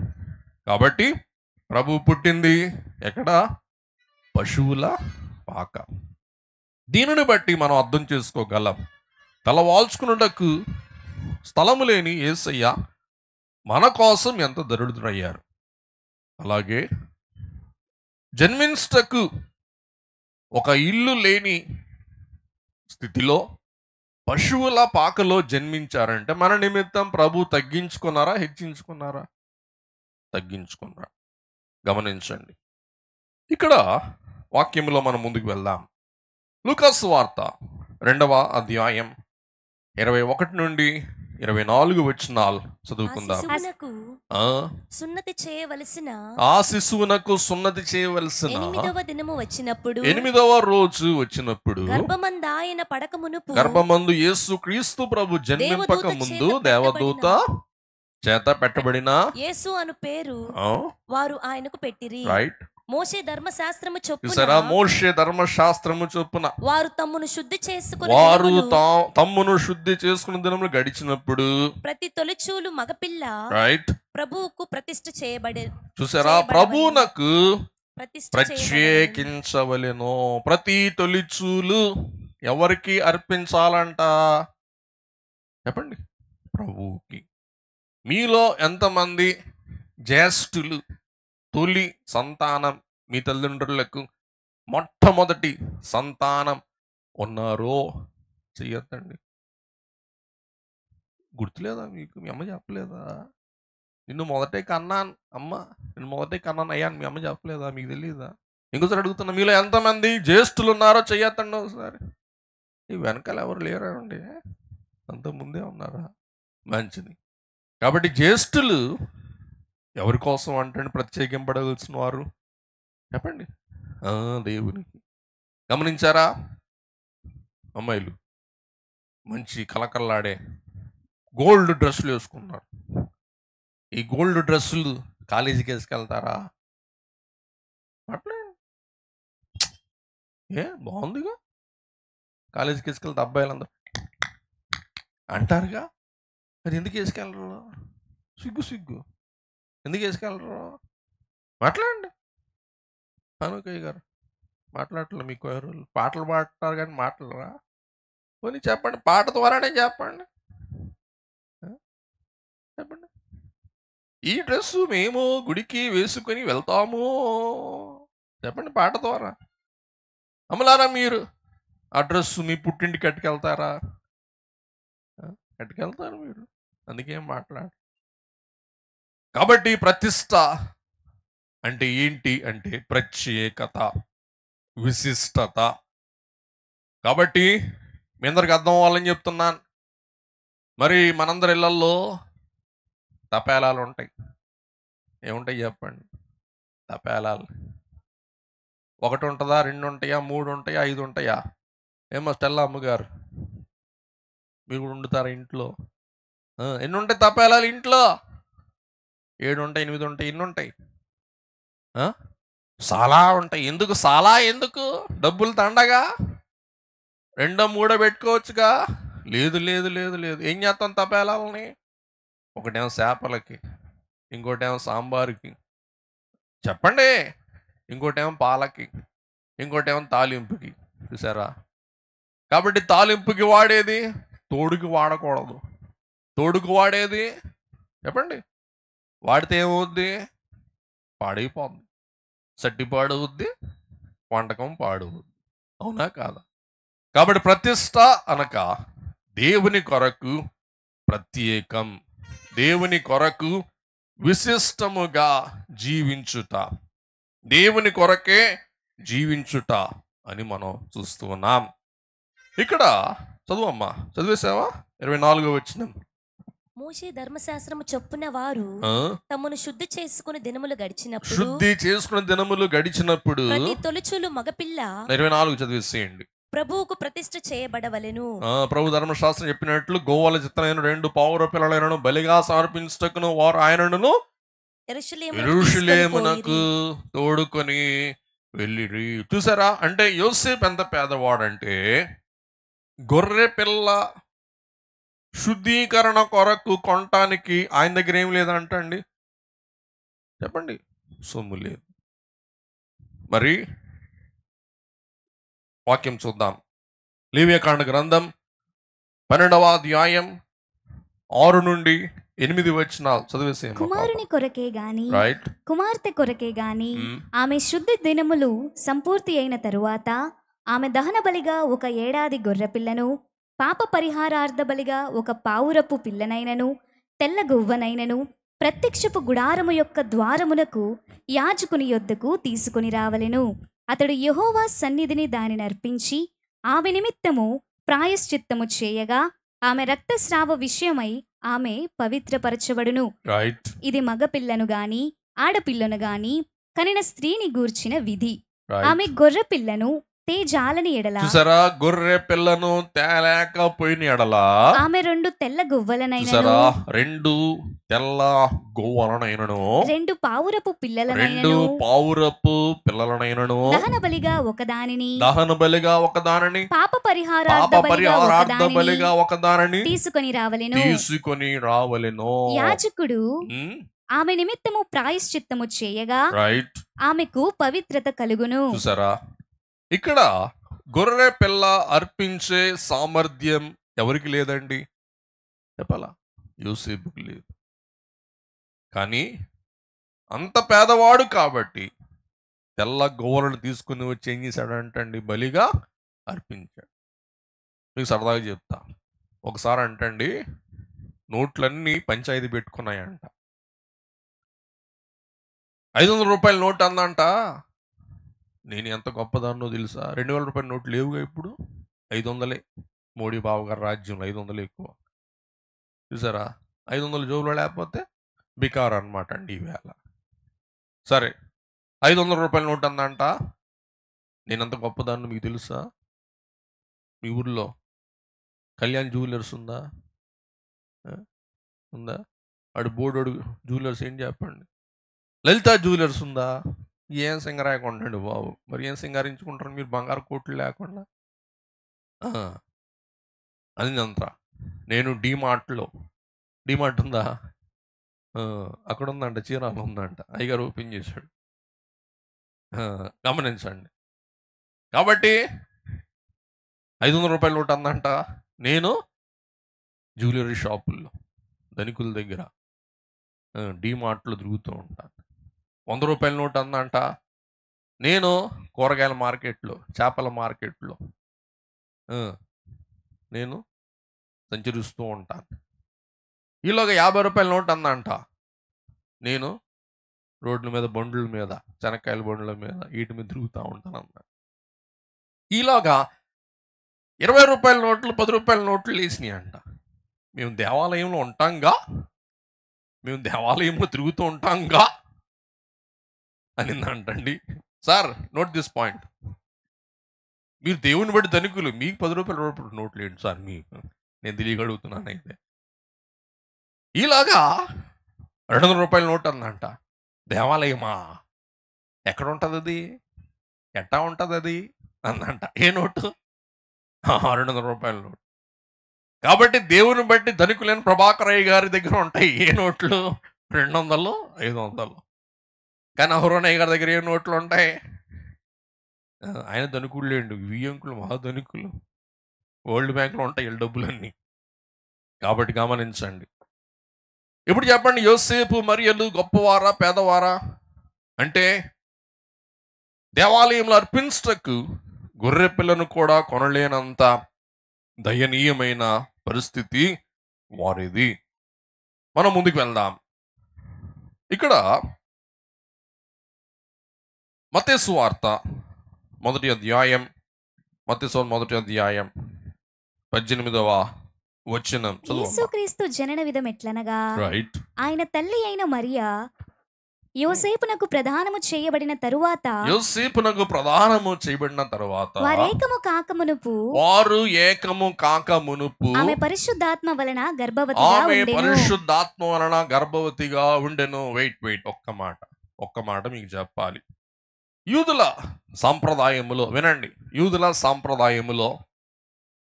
కాబట్టి ప్రభు పుట్టింది ఎక్కడ? పశువుల పాక. దీనిని బట్టి మనం అర్థం చేసుకోగలం, తల వాల్చుకున్నటకు స్థలము లేని యేసయ్య మన కోసం ఎంత దరిద్రులయ్యారు. అలాగే జన్మించటకు ఒక ఇల్లు లేని స్థితిలో పశువుల పాకలో జన్మించారంటే మన నిమిత్తం ప్రభు తగ్గించుకున్నారా, హెచ్చించుకున్నారా? తగ్గించుకున్నారా. గమనించండి. ఇక్కడ వాక్యంలో మనం ముందుకు వెళ్దాం. లూకాసు వార్త 2వ అధ్యాయం 21 నుండి 24 వచనాలు చదువుకుందాం. సున్నతి చేయవలసిన ఆ శిశువునకు సున్నతి చేయవలసిన 8వ దినము వచ్చినప్పుడు 8వ రోజు వచ్చినప్పుడు గర్భమందాయన పడక మునుపు గర్భమందు యేసు క్రీస్తు ప్రభు జన్మింపక ముందు దేవదూత చేత పెట్టబడిన యేసు అను పేరు వారు ఆయనకు పెట్టిరి. రైట్. మోషే ధర్మశాస్త్రము చొప్పున మోషే ధర్మశాస్త్రము చొప్పున వారు తమ్మును శుద్ధి చేసుకుని దినములు గడిచినప్పుడు ప్రతి తొలిచూలు మగపిల్ల రైట్ ప్రభువుకు ప్రతిష్ఠ చేయబడే. చూసారా, ప్రభువునకు ప్రత్యేకించవలెను. ప్రతి తొలిచూలు ఎవరికి అర్పించాలంట? చెప్పండి. ప్రభువుకి. మీలో ఎంతమంది జ్యేష్ఠులు, తొలి సంతానం, మీ తల్లిదండ్రులకు మొట్టమొదటి సంతానం ఉన్నారో చెయ్యొద్దండి. గుర్తులేదా మీకు? మీ అమ్మ చెప్పలేదా? నిన్ను మొదటే కన్నాను అమ్మ, నిన్ను మొదటే కన్నాను అయ్యా మీ అమ్మ చెప్పలేదా? మీకు తెలియదా? ఇంకోసారి అడుగుతున్నా, మీలో ఎంతమంది జ్యేష్ఠులు ఉన్నారో చెయ్యొద్దండి ఒకసారి. ఈ వెనకాల ఎవరు లేరా అండి? అంత ముందే ఉన్నారా? మంచిది. కాబట్టి జ్యేష్ఠులు ఎవరి కోసం అంటే ప్రత్యేకింపడవలసిన వారు? చెప్పండి. దేవునికి. గమనించారా? అమ్మాయిలు మంచి కలకల్లాడే గోల్డ్ డ్రెస్సులు వేసుకున్నారు. ఈ గోల్డ్ డ్రెస్సులు కాలేజీకి వేసుకెళ్తారా? అట్లే బాగుందిగా, కాలేజీకి వేసుకెళ్తే అబ్బాయిలందరూ అంటారుగా. మరి ఎందుకు వేసుకెళ్ళరు? సిగ్గు ఎందుకు వేసుకెళ్ళరు? మాట్లాడండి. అనుకయ్య గారు మాట్లాడలే. మీకు ఎవరు పాటలు పాడతారు కానీ మాట్లాడరా? పోనీ చెప్పండి, పాట ద్వారానే చెప్పండి. చెప్పండి. ఈ డ్రెస్సు మేము గుడికి వేసుకొని వెళ్తాము చెప్పండి పాట ద్వారా. అమలారా, మీరు ఆ డ్రెస్సు మీ పుట్టింటికి కట్టుకెళ్తారా? కట్టుకెళ్తారు మీరు, అందుకేం మాట్లాడు. కాబట్టి ప్రతిష్ట అంటే ఏంటి అంటే ప్రత్యేకత, విశిష్టత. కాబట్టి మీ అందరికి అర్థం అవ్వాలని చెప్తున్నాను. మరి మనందరి ఇళ్లల్లో తపేలాలు ఉంటాయి. ఏముంటాయి చెప్పండి? తపేలాలు 1 ఉంటుందా, 2 ఉంటాయా, 3 ఉంటాయా, 5 ఉంటాయా? ఏమో స్టెల్లా అమ్మగారు మీరు కూడా వండుతారా ఇంట్లో? ఎన్ని ఉంటాయి తపేలాలు ఇంట్లో? 7 ఉంటాయి, 8 ఉంటాయి, ఎన్ని ఉంటాయి? చాలా ఉంటాయి. ఎందుకు చాలా? ఎందుకు? డబ్బులు తండగా 2, 3 పెట్టుకోవచ్చుగా. లేదు లేదు లేదు లేదు. ఏం చేస్తాం తపేలాలని? ఒకటేమో చేపలకి, ఇంకోటేమో సాంబారుకి, చెప్పండి, ఇంకోటేమో పాలకి, ఇంకోటేమో తాలింపుకి. చూసారా? కాబట్టి తాలింపుకి వాడేది, తోడుకి వాడకూడదు. తోడుకు వాడేది చెప్పండి, వాడితే ఏమవుద్ది? పాడైపోద్ది. సట్టి పాడవుద్ది, వంటకం పాడవుద్ది. అవునా కాదా? కాబట్టి ప్రతిష్ట అనక దేవుని కొరకు ప్రత్యేకం, దేవుని కొరకు విశిష్టముగా జీవించుట, దేవుని కొరకే జీవించుట అని మనం చూస్తూ ఉన్నాం. ఇక్కడ చదువమ్మా, చదివేసావా? 24వ వచనం. మోషే ధర్మశాస్త్రము చొప్పున వారు తమను శుద్ధి చేసుకుని దినములు గడిచినప్పుడు ప్రతి తొలిచూలు మగపిల్ల 24 చదివేసేయండి. ప్రభువుకు ప్రతిష్ఠ చేయబడవలెను. ప్రభు ధర్మశాస్త్రం చెప్పినట్లు గోవాల చిత్తనైన 2 పావుర పిల్లలైనను బలిగా సమర్పించుటకును వారు ఆయనను యెరూషలేమునకు తోడుకొని వెళ్ళిరి. చూసారా, అంటే యోసేపు ఎంత పేదవాడంటే గొర్రె పిల్ల శుద్ధీకరణ కొరకు కొనటానికి ఆయన దగ్గర ఏం లేదంట అండి, చెప్పండి, సొమ్ము లేదు. మరి వాక్యం చూద్దాం. లేవియాకాండ గ్రంథం 12వ అధ్యాయం 6 నుండి 8 వచనాలు చదివేసే. కుమారుని కొరకే గాని రైట్, కుమార్తె కొరకే గాని ఆమె శుద్ధ దినములు సంపూర్తి అయిన తరువాత ఆమె దహన బలిగా 1 ఏడాది గొర్రెపిల్లను, పాప పరిహారార్థ బలిగా 1 పావురపు పిల్లనైనను, తెల్ల గువ్వనైనను ప్రత్యక్షపు గుడారము యొక్క ద్వారమునకు యాజకుని యొద్దకు తీసుకుని రావలెను. అతడు యెహోవా సన్నిధిని దానిని అర్పించి ఆమె నిమిత్తము ప్రాయశ్చిత్తము చేయగా ఆమె రక్తస్రావ విషయమై ఆమె పవిత్రపరచబడును. రైట్, ఇది మగపిల్లను గాని ఆడపిల్లను గాని కనిన స్త్రీని గూర్చిన విధి. ఆమె గొర్రె పిల్లను తేజాలని ఎడల, చూసారా, గొర్రె పిల్లను తేలేకపోయిన ఎడల ఆమె 2 తెల్ల గువ్వలనైనను, చూసారా, 2 తెల్ల గోవలనైనను, 2 పావురపు 2 పిల్లలనైనను, పావురపు పిల్లలనైనను, దహన బలిగా 1 దానిని, దహన బలిగా 1 దానిని, పాప పాప పరిహారార్థ బలిగా 1 పరిహారార్థ దానిని బలిగా 1 దానిని తీసుకొని రావలెను. తీసుకొని రావలెను. యాజకుడు ఆమె నిమిత్తము ప్రాయశ్చిత్తము చేయగా రైట్, ఆమెకు పవిత్రత కలుగును. చూసారా, ఇక్కడ గొర్రె పిల్ల అర్పించే సామర్థ్యం ఎవరికి లేదండి, చెప్పాలా, యోసేపుకి లేదు. కానీ అంత పేదవాడు కాబట్టి తెల్ల గోవలను తీసుకుని వచ్చి ఏం చేశాడంటండి, బలిగా అర్పించాడు. మీకు సరదాగా చెప్తా, ఒకసారి అంటండి నోట్లన్నీ పంచాయతీ పెట్టుకున్నాయంట. 500 రూపాయల నోట్ అందంట. నేను ఎంత గొప్పదాన్నో తెలుసా, 2000 రూపాయల నోట్లు లేవుగా ఇప్పుడు, 500. మోడీ బాబు గారి రాజ్యంలో 500 ఎక్కువ. చూసారా, 500 జోబులో లేకపోతే బికార్ అనమాట అండి ఈవేళ. సరే, 500 రూపాయల నోట్ అందంట. నేనంత గొప్పదాన్ని మీకు తెలుసా? మీ ఊర్లో కళ్యాణ్ జ్యువెలర్స్ ఉందా? ఉందా? అడు బోర్డు జ్యువెలర్స్ ఏంటి చెప్పండి. లలిత జ్యువెలర్స్ ఉందా? ఏం సింగరాయ కొండండి బాబు. మరి ఏం సింగారించుకుంటారు మీరు బంగారు కోట్లు లేకుండా? అది అంతా. నేను డీమార్ట్ ఉందా? అక్కడ ఉందంట, చీరాలు ఉందంట, అయ్యగారు ఓపెన్ చేశాడు. గమనించండి. కాబట్టి 500 రూపాయల నోట్ అందంట. నేను జ్యువెలరీ షాపుల్లో ధనికుల దగ్గర డీమార్ట్లో తిరుగుతూ ఉంటాను. 100 రూపాయల నోట్ అందంట. నేను కూరగాయల మార్కెట్లో, చేపల మార్కెట్లో నేను సంచరిస్తూ ఉంటాను. ఈలోగా 50 రూపాయల నోట్ అందంట. నేను రోడ్ల మీద, బండ్ల మీద, శనక్కాయల బండ్ల మీద, వీటి మీద తిరుగుతూ ఉంటాను అన్న. ఈలోగా 20 రూపాయల నోట్లు, 10 రూపాయల నోట్లు వేసినాయి అంట. మేము దేవాలయంలో ఉంటాంగా, మేము దేవాలయంలో తిరుగుతూ ఉంటాంగా అనిందంటండి. Sir, note this point. మీరు దేవుని బట్టి ధనికులు, మీకు 10 రూపాయల నోట్లు ఏంటి సార్? మీకు నేను తెలియగలుగుతున్నాను. అయితే ఈలాగా 200 రూపాయల నోట్ అందంట. దేవాలయమా? ఎక్కడ ఉంటుంది అది? ఎట్టా ఉంటుంది అది అందంట. ఏ నోటు? 200 రూపాయల నోటు. కాబట్టి దేవుని బట్టి ధనికులైన ప్రభాకరయ్య గారి దగ్గర ఉంటాయి ఏ నోట్లు? 200, 500. కానీ అహరోనయ్య గారి దగ్గర ఏ నోట్లు ఉంటాయి? ఆయన ధనికులు లేండి, వియ్యంకులు, మహాధనికులు. వరల్డ్ బ్యాంక్లో ఉంటాయి వీళ్ళ డబ్బులన్నీ. కాబట్టి గమనించండి. ఇప్పుడు చెప్పండి, యోసేపు మరియలు గొప్పవారా పేదవారా? అంటే దేవాలయంలో అర్పించటకు గొర్రె పిల్లను కూడా కొనలేనంత దయనీయమైన పరిస్థితి వారిది. మనం ముందుకు వెళ్దాం. ఇక్కడ మత్తయి సువార్త 1వ అధ్యాయం, మత్తయి సువార్త 1వ అధ్యాయం 18వ వచనం చదువు. యేసుక్రీస్తు జనన విధం ఎట్లనగా, రైట్. ఆయన తల్లి అయిన మరియా యోసేపునకు ప్రదానము చేయబడిన తరువాత యోసేపునకు ప్రదానము చేయబడిన తరువాత వారేకము కాకమునుపు వారు ఏకము కాక మునుపు ఆమె పరిశుద్ధాత్మ వలన గర్భవతిగా ఆమె ఉండెను. పరిశుద్ధాత్మ వలన గర్భవతిగా ఉండెను. వెయిట్ ఒక్క మాట మీకు చెప్పాలి. యూదుల సాంప్రదాయములో వినండి, యూదుల సాంప్రదాయములో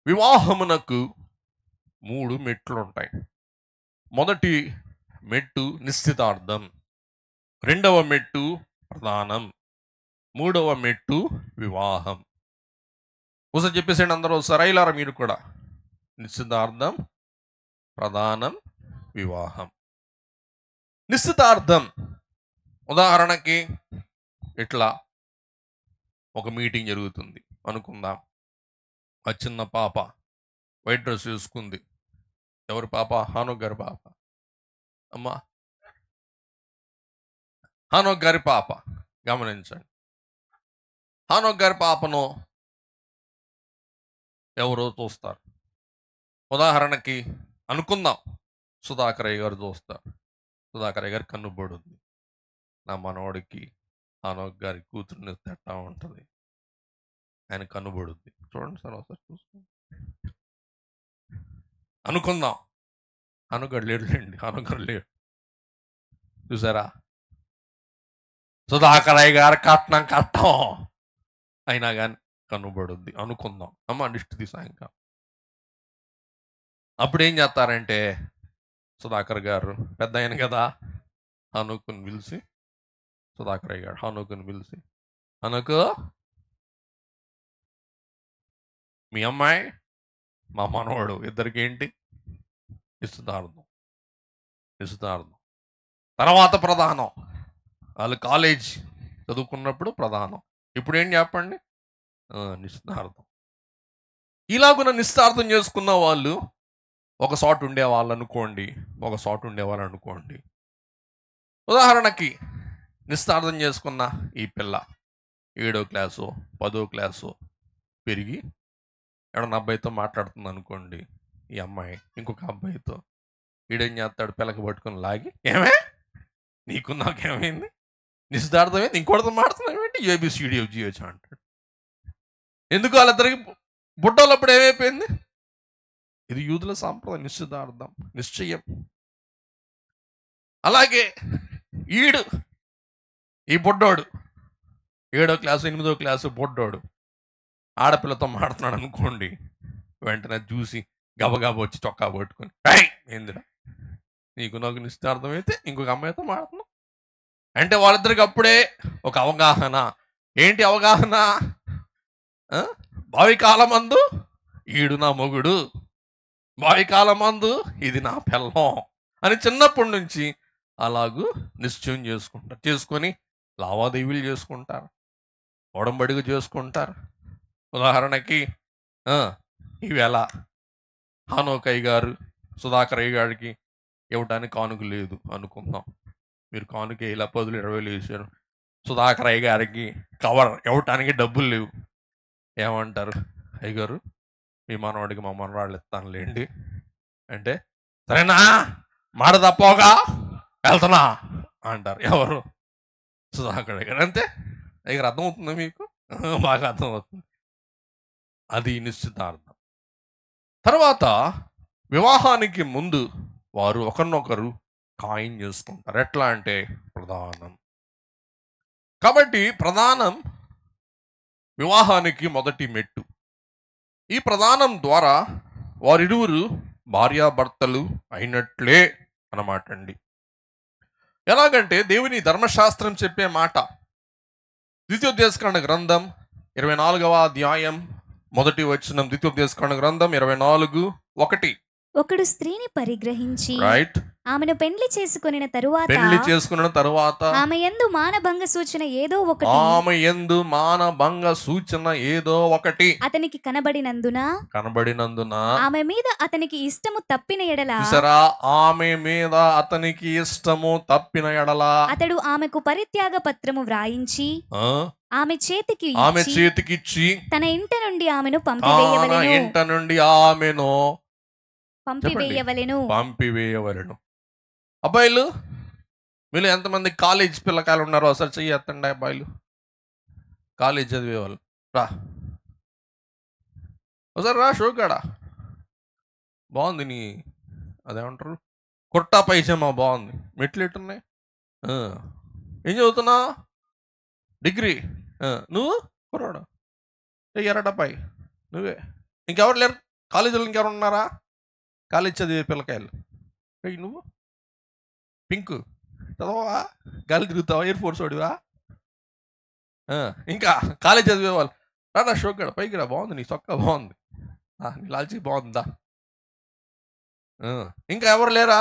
వివాహమునకు 3 మెట్లు ఉంటాయి. మొదటి మెట్టు నిశ్చితార్థం, రెండవ మెట్టు ప్రధానం, మూడవ మెట్టు వివాహం. ఒకసారి చెప్పేసేయండి అందరూ, సరైలారా మీరు కూడా. నిశ్చితార్థం, ప్రధానం, వివాహం. నిశ్చితార్థం ఉదాహరణకి ఇట్లా ఒక మీటింగ్ జరుగుతుంది అనుకుందాం. ఆ చిన్న పాప వైట్ డ్రెస్ వేసుకుంది. ఎవరి పాప? హానోక్ గారి పాప. అమ్మా, హానోక్ గారి పాప. గమనించండి, హానోక్ గారి పాపను ఎవరో చూస్తారు. ఉదాహరణకి అనుకుందాం, సుధాకరయ్య గారు చూస్తారు. సుధాకరయ్య గారి కన్నుబడి ఉంది. నా మనవాడికి హానోక్ గారి కూతురుని తెట్టా ఉంటుంది, ఆయన కన్నుబడి ఉంది. చూడండి సార్, ఒకసారి చూసుకోండి. అనుకుందాం, హానోక్ గారు లేడులేండి, హానోక్ గారు లేడు. చూసారా, సుధాకరయ్య గారు కట్నం అయినా కానీ కనుబడుద్ది అనుకుందాం. అమ్మ నిష్ఠిది సాయంకాలం. అప్పుడు ఏం చేస్తారంటే, సుధాకర్ గారు పెద్ద ఆయన కదా, హనుకుని పిలిచి, సుధాకరయ్య గారు హనుకుని పిలిచి, హనుకు మీ అమ్మాయి మా మనవాడు ఇద్దరికి ఏంటి నిశ్చితార్థం. తర్వాత ప్రధానం. వాళ్ళు కాలేజ్ చదువుకున్నప్పుడు ప్రధానం. ఇప్పుడు ఏం చెప్పండి, నిశ్చితార్థం. ఇలాగున నిశ్చితార్థం చేసుకున్న వాళ్ళు ఒక చోట ఉండేవాళ్ళు అనుకోండి. ఉదాహరణకి నిశ్చితార్థం చేసుకున్న ఈ పిల్ల 7వ క్లాసు 10వ క్లాసు పెరిగి ఎవడన్నా అబ్బాయితో మాట్లాడుతుంది అనుకోండి. ఈ అమ్మాయి ఇంకొక అబ్బాయితో, వీడేం చేస్తాడు, పిల్లకి పట్టుకొని లాగి, ఏమే నీకు నాకేమైంది, నిశ్చితార్థమైంది, ఇంకోటితో మాట్లాడుతున్నావు ఏంటి, ABCDFGH అంటాడు. ఎందుకు వాళ్ళిద్దరికి బుడ్డోళ్ళప్పుడు ఏమైపోయింది? ఇది యూదుల సాంప్రదాయం, నిశ్చితార్థం, నిశ్చయం. అలాగే ఈ బుడ్డోడు 7వ క్లాసు 8వ క్లాసు బుడ్డోడు ఆడపిల్లతో మాడుతున్నాడు అనుకోండి. వెంటనే చూసి గబగబా వచ్చి చొక్కా పట్టుకొని, ఏందిరా నీకు నాకు నిశ్చితార్థం అయితే ఇంకొక అమ్మాయితో మాడుతున్నావు అంటే వాళ్ళిద్దరికి అప్పుడే ఒక అవగాహన. ఏంటి అవగాహన? భావికాలమందు ఈడు నా మొగుడు, భావికాలమందు ఇది నా పెళ్ళం అని చిన్నప్పటి నుంచి అలాగూ నిశ్చయం చేసుకొని లావాదేవీలు చేసుకుంటారు, ఒడంబడిగా చేసుకుంటారు. ఉదాహరణకి ఈవేళ హానోకయ్య గారు సుధాకరయ్య గారికి ఇవ్వడానికి కానుక లేదు అనుకుందాం. మీరు కానుక ఇలా 10,000-20,000 వేసారు. సుధాకరయ్య గారికి కవర్ ఇవ్వటానికి డబ్బులు లేవు. ఏమంటారు? అయ్య గారు మీ మనవాడికి మా మనవాళ్ళు ఇస్తానులేండి అంటే, సరేనా మాట తప్పగా వెళ్తున్నా అంటారు. ఎవరు? సుధాకరయ్య గారు. అంతే. అయ్య గారు అర్థమవుతుందా మీకు? బాగా అర్థమవుతుంది. అది నిశ్చితార్థం. తర్వాత వివాహానికి ముందు వారు ఒకరినొకరు ఖాయం చేసుకుంటారు. ఎట్లా అంటే ప్రధానం. కాబట్టి ప్రధానం వివాహానికి మొదటి మెట్టు. ఈ ప్రధానం ద్వారా వారిరువురు భార్యాభర్తలు అయినట్లే అన్నమాట అండి. ఎలాగంటే దేవుని ధర్మశాస్త్రం చెప్పే మాట. ద్వితీయోపదేశకాండ గ్రంథం 24వ అధ్యాయం 1వ వచనం. ద్వితీయోపదేశకాండ గ్రంథం 24:1. ఒకడు స్త్రీని పరిగ్రహించి రైట్, ఆమెను పెండ్లి చేసుకొనిన తరువాత ఆమె యందు మానభంగ సూచన ఏదో ఒకటి అతనికి కనబడినందున ఆమె మీద అతనికి ఇష్టము తప్పిన ఎడల, ఆమె మీద అతనికి ఇష్టము తప్పిన ఎడల అతడు ఆమెకు పరిత్యాగ పత్రము వ్రాయించి ఆమె చేతికి ఇచ్చి తన ఇంట నుండి ఆమెను పంపివేయవలెను. అబ్బాయిలు మీలో ఎంతమంది కాలేజ్ పిల్లకాయలు ఉన్నారో ఒకసారి చెయ్యి ఎత్తండి అబ్బాయిలు, కాలేజ్ చదివేవాళ్ళు. రా ఒకసారి రా, షోకాడా బాగుంది నీ అదేమంటారు కుర్తా పైజమా బాగుంది, మెట్లు ఎట్టున్నాయి, ఏం చదువుతున్నా? డిగ్రీ. నువ్వు కుర్రాడు ఎర్రటపాయి నువ్వే, ఇంకెవరు లేరు కాలేజీలో? ఇంకెవరు ఉన్నారా కాలేజ్ చదివే పిల్లకాయలు? నువ్వు పింక్ చదవా, గాలి తిరుగుతావా, ఎయిర్ ఫోర్స్ వాడివా? ఇంకా కాలేజ్ చదివే వాళ్ళు రాదా, షోకాడ పైకి రా, బాగుంది నీ చొక్కా బాగుంది, నీ లాల్చీ బాగుందా? ఇంకా ఎవరు లేరా?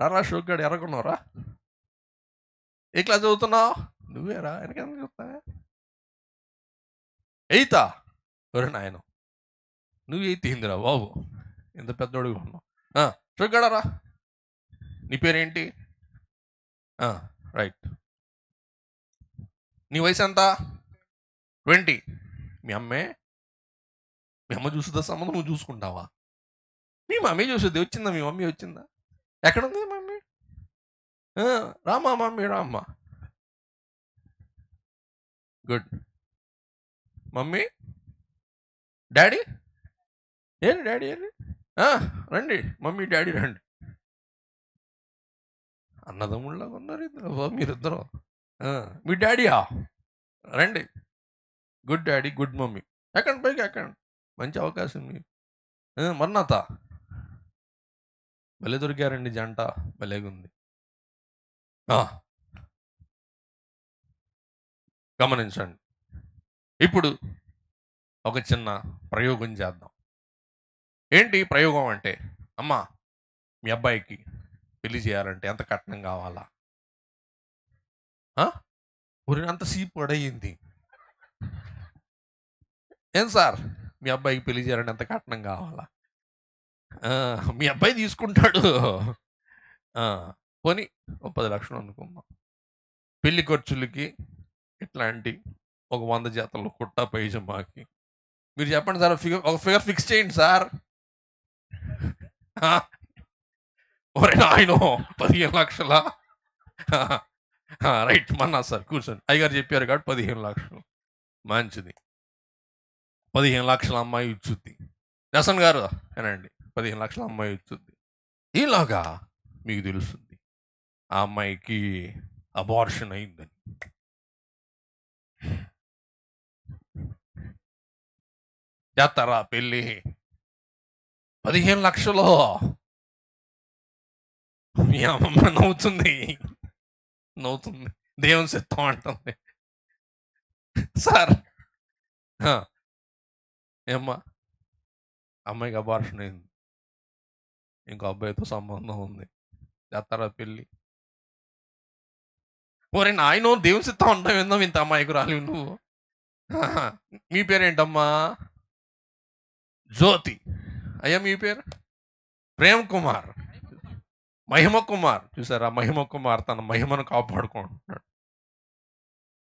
రారా షోకాడు, ఎర్రకున్నావురా, ఏ క్లాస్ చదువుతున్నావు? నువ్వేరా, వెనకెందుకు చూస్తావా? ఎయితా? ఎవరు నాయన నువ్వు ఎయిత్ ఏందిరా బాబు, ఎంత పెద్దోడుగా ఉన్నావు. షోకాడరా, నీ పేరేంటి? రైట్. నీ వయసు ఎంత? 20. మీ అమ్మ చూస్తుందా సంబంధం, నువ్వు చూసుకుంటావా? మీ మమ్మీ చూస్తుంది. వచ్చిందా మీ మమ్మీ? వచ్చిందా? ఎక్కడుంది మమ్మీ? రామా మమ్మీ, రామ్మా. గుడ్. మమ్మీ, డాడీ ఏంటి? డాడీ ఏంటి? రండి మమ్మీ డాడీ రండి. అన్నదమ్ముళ్ళగా ఉన్నారు ఇద్దరు, మీరిద్దరు. మీ డాడీయా? రండి. Good daddy, good mummy. ఎక్కండి పైకి, ఎక్కండి, మంచి అవకాశం మీకు. మర్నాథ భలే దొరికారండి జంట, భలేగుంది. గమనించండి, ఇప్పుడు ఒక చిన్న ప్రయోగం చేద్దాం. ఏంటి ప్రయోగం అంటే, అమ్మా మీ అబ్బాయికి పెళ్లి చేయాలంటే ఎంత కట్నం కావాలా? అంత సీపు పడయింది. ఏం సార్, మీ అబ్బాయికి పెళ్లి చేయాలంటే ఎంత కట్నం కావాలా? మీ అబ్బాయి తీసుకుంటాడు, పోనీ 10 లక్షలు అనుకుందాం. పెళ్లి ఖర్చులకి ఇట్లాంటి ఒక 100 జతలు కుట్టా పైజమాకి. మీరు చెప్పండి సార్, ఒక ఫిగర్ ఫిక్స్ చేయండి సార్. ఒరే నాయన 15 లక్షలా? రైట్, మన్నా సార్ కూర్చోండి, అయ్యగారు చెప్పారు కాబట్టి 15 లక్షలు. మంచిది, 15 లక్షల అమ్మాయి ఇచ్చుద్ది. దర్శన్ గారు అనండి, 15 లక్షల అమ్మాయి ఇచ్చుద్ది. ఇలాగా మీకు తెలుస్తుంది ఆ అమ్మాయికి అబార్షన్ అయిందని. చేస్తారా పెళ్ళి? 15 లక్షలు. మీ అమ్మమ్మ నవ్వుతుంది, దేవుని సిద్ధం అంటుంది. సార్ ఏమ్మా, అమ్మాయికి అబార్షన్ అయింది, ఇంకో అబ్బాయితో సంబంధం ఉంది, చేస్తారా పెళ్ళి? ఓరే నాయన, దేవుని సిద్ధం అంటావు ఏందో, ఇంత అమ్మాయికి రాలేవు నువ్వు. మీ పేరేంటమ్మా? జ్యోతి. అయ్యా మీ పేరు? ప్రేమ్ కుమార్, మహిమ కుమార్. చూసారా, మహిమ కుమార్ తన మహిమను కాపాడుకుంటున్నాడు.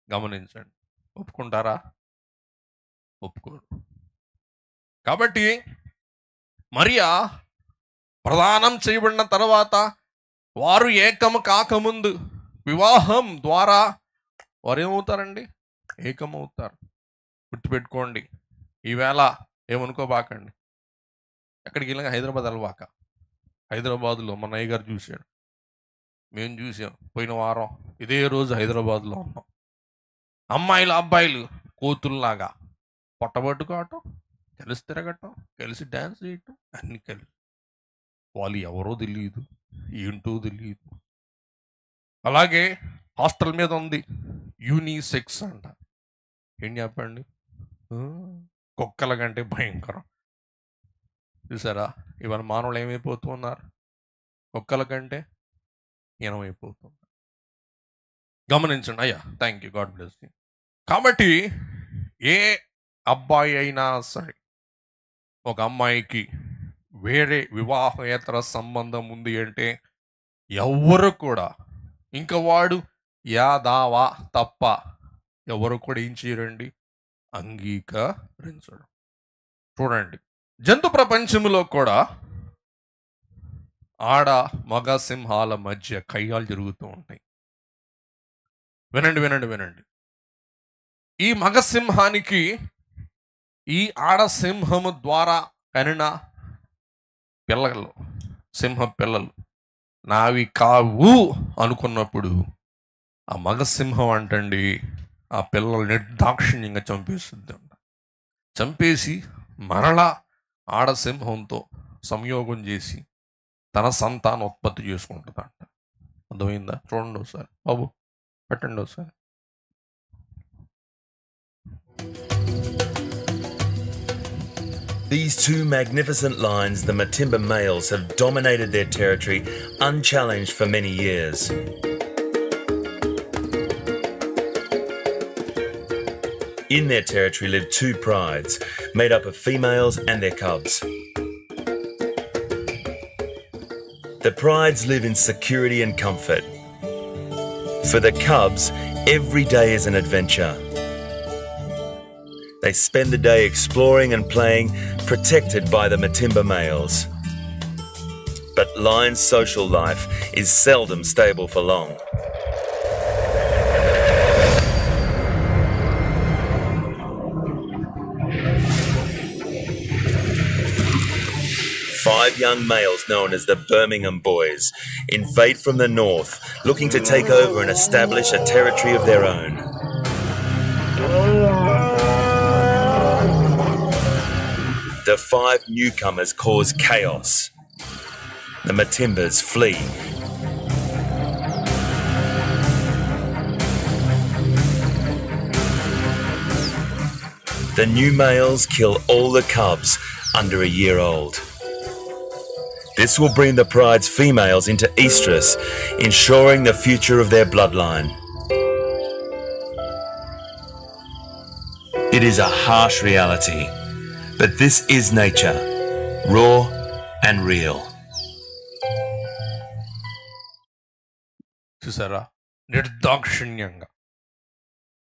గమనించండి, ఒప్పుకుంటారా? ఒప్పుకోరు. కాబట్టి మరియా ప్రదానం చేయబడిన తర్వాత వారు ఏకము కాకముందు వివాహం ద్వారా వారు ఏమవుతారండి? ఏకమవుతారు. గుర్తుపెట్టుకోండి, ఈవేళ ఏమనుకోబాకండి. ఎక్కడికి వెళ్ళినా హైదరాబాద్ అలవాక. హైదరాబాద్లో మా అన్నయ్య గారు చూశాడు, మేము చూసాం. పోయిన వారం ఇదే రోజు హైదరాబాద్లో ఉన్నాం. అమ్మాయిలు అబ్బాయిలు కోతుల్లాగా పొట్టబట్టుకోవటం, కలిసి తిరగటం, కలిసి డ్యాన్స్ చేయటం, అన్నీ కలిసి. వాళ్ళు ఎవరో తెలియదు, ఏంటో తెలియదు. అలాగే హాస్టల్ మీద ఉంది యూనిసెక్స్ అంట. ఏం చెప్పండి, కుక్కల కంటే భయంకరం. చూసారా, ఇవాళ మానవులు ఏమైపోతున్నారు? కుక్కల కంటే హీనమైపోతున్నారు. గమనించండి. అయ్యా thank you, God bless you. కాబట్టి ఏ అబ్బాయి అయినా సరే ఒక అమ్మాయికి వేరే వివాహేతర సంబంధం ఉంది అంటే ఎవరు కూడా, ఇంకా వాడు యాదావా తప్ప ఎవరు కూడా ఏం చేయరండి, అంగీకరించడం. చూడండి, జంతు ప్రపంచంలో కూడా ఆడ మగ సింహాల మధ్య కయ్యాలు జరుగుతూ ఉంటాయి. వినండి వినండి వినండి. ఈ మగ సింహానికి ఈ ఆడ సింహము ద్వారా కనిన పిల్లలు, సింహ పిల్లలు నావి కావు అనుకున్నప్పుడు ఆ మగ సింహం అంటండి ఆ పిల్లలు నిర్దాక్షిణ్యంగా చంపేస్తుంది అంట. చంపేసి మరలా ఆడసింహంతో సంయోగం చేసి తన సంతానం ఉత్పత్తి చేసుకుంటుందంట. అర్థమైందా? చూడండి ఒకసారి బాబు, పెట్టండి ఒకసారి. These two magnificent lions, the Matimba males, have dominated their territory unchallenged for many years. In their territory live two prides, made up of females and their cubs. The prides live in security and comfort. For the cubs, every day is an adventure. They spend the day exploring and playing, protected by the Matimba males. But lions' social life is seldom stable for long. Five young males known as the Birmingham Boys invade from the north, looking to take over and establish a territory of their own. The five newcomers cause chaos. The Matimbas flee. The new males kill all the cubs under a year old. This will bring the pride's females into estrus, ensuring the future of their bloodline. It is a harsh reality, but this is nature, raw and real. చూసారా? నిర్దాక్షిణ్యంగా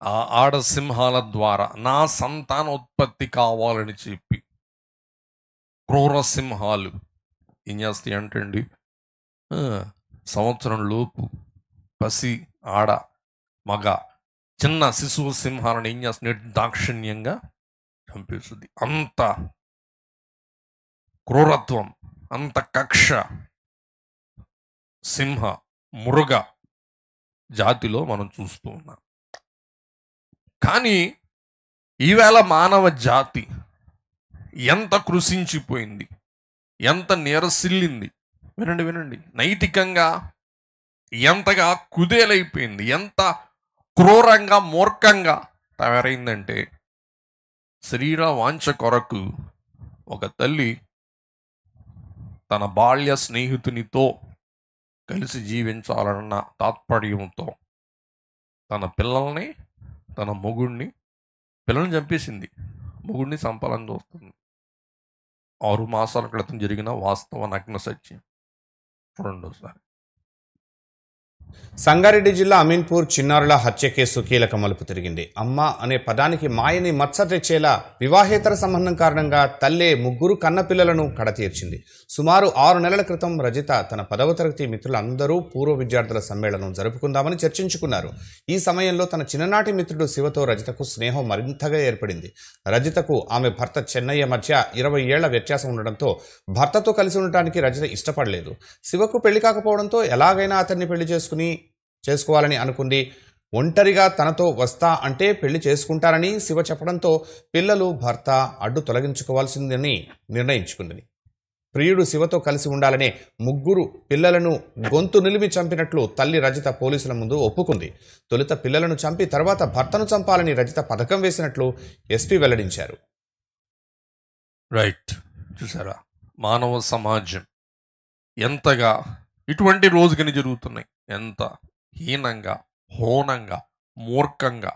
ఆ ఆడ సింహాల ద్వారా నా సంతానోత్పత్తి కావాలని చెప్పి క్రూర సింహాలు ఏం చేస్తాయి అంటండి, సంవత్సరం లోపు పసి ఆడ మగ చిన్న శిశువు సింహాలను ఏం చేస్తుంది, నిర్దాక్షిణ్యంగా చంపేస్తుంది. అంత క్రూరత్వం, అంత కక్ష సింహ మృగ జాతిలో మనం చూస్తూ ఉన్నాం. కానీ ఈవేళ మానవ జాతి ఎంత కృషించిపోయింది, ఎంత నీరసిల్లింది. వినండి వినండి, నైతికంగా ఎంతగా కుదేలైపోయింది, ఎంత క్రూరంగా మూర్ఖంగా తయారైందంటే, శరీర వాంఛ కొరకు ఒక తల్లి తన బాల్య స్నేహితునితో కలిసి జీవించాలన్న తాత్పర్యంతో తన పిల్లల్ని, తన మొగుడిని, పిల్లల్ని చంపేసింది, మొగుడిని చంపాలని చూస్తుంది. 6 మాసాల క్రితం జరిగిన వాస్తవ నగ్న సత్యం. చూడండి ఒకసారి. సంగారెడ్డి జిల్లా అమీన్పూర్ చిన్నారుల హత్య కేసు కీలక మలుపు తిరిగింది. అమ్మ అనే పదానికి మాయని మచ్చ తెచ్చేలా వివాహేతర సంబంధం కారణంగా తల్లే 3 కన్నపిల్లలను కడతీర్చింది. సుమారు 6 నెలల క్రితం రజిత తన 10వ తరగతి మిత్రులందరూ పూర్వ విద్యార్థుల సమ్మేళనం జరుపుకుందామని చర్చించుకున్నారు. ఈ సమయంలో తన చిన్ననాటి మిత్రుడు శివతో రజితకు స్నేహం మరింతగా ఏర్పడింది. రజితకు ఆమె భర్త చెన్నయ్య మధ్య 20 ఏళ్ల వ్యత్యాసం ఉండడంతో భర్తతో కలిసి ఉండటానికి రజిత ఇష్టపడలేదు. శివకు పెళ్లి కాకపోవడంతో ఎలాగైనా అతన్ని పెళ్లి చేసుకోవాలని అనుకుంది. ఒంటరిగా తనతో వస్తా అంటే పెళ్లి చేసుకుంటారని శివ చెప్పడంతో పిల్లలు, భర్త అడ్డు తొలగించుకోవాల్సిందని నిర్ణయించుకుంది. ప్రియుడు శివతో కలిసి ఉండాలనే 3 పిల్లలను గొంతు నిలిమి చంపినట్లు తల్లి రజిత పోలీసుల ముందు ఒప్పుకుంది. తొలుత పిల్లలను చంపి తర్వాత భర్తను చంపాలని రజిత పథకం వేసినట్లు ఎస్పీ వెల్లడించారు. రైట్, చూసారా? మానవ సమాజం ఎంతగా ఇటువంటి రోజుకని జరుగుతున్నాయి, ఎంత హీనంగా, హోనంగా, మూర్ఖంగా,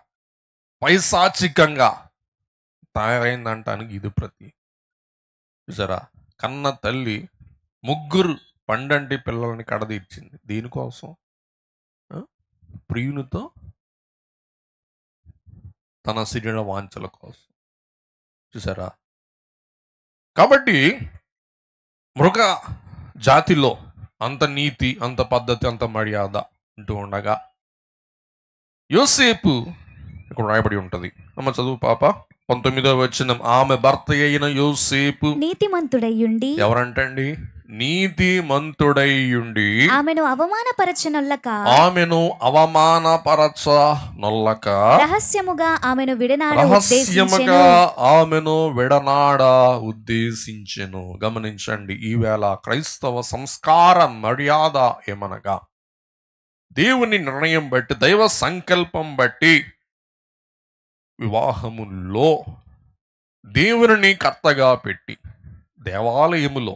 పైశాచికంగా తయారైందంటానికి ఇది ప్రతి. చూసారా? కన్న తల్లి 3 పండంటి పిల్లల్ని కడదీర్చింది. దీనికోసం ప్రియునితో తన శరీర వాంఛల కోసం. చూసారా? కాబట్టి మృగ జాతిలో అంత నీతి, అంత పద్ధతి, అంత మర్యాద అంటూ ఉండగా యోసేపు ఇక్కడ రాయబడి ఉంటుంది. అమ్మ చదువు పాప. 19వ వచనం, ఆమె భర్త అయిన యోసేపు నీతిమంతుడయ్యుండి ఎవరంటండి? నీతిమంతుడయ్యుండి ఆమెను అవమానపరచనొల్లక రహస్యముగా ఆమెను విడనాడ ఉద్దేశించెను. గమనించండి, ఈవేళ క్రైస్తవ సంస్కార మర్యాద ఏమనగా దేవుని నిర్ణయం బట్టి, దైవ సంకల్పం బట్టి వివాహములో దేవుని కర్తగా పెట్టి దేవాలయములో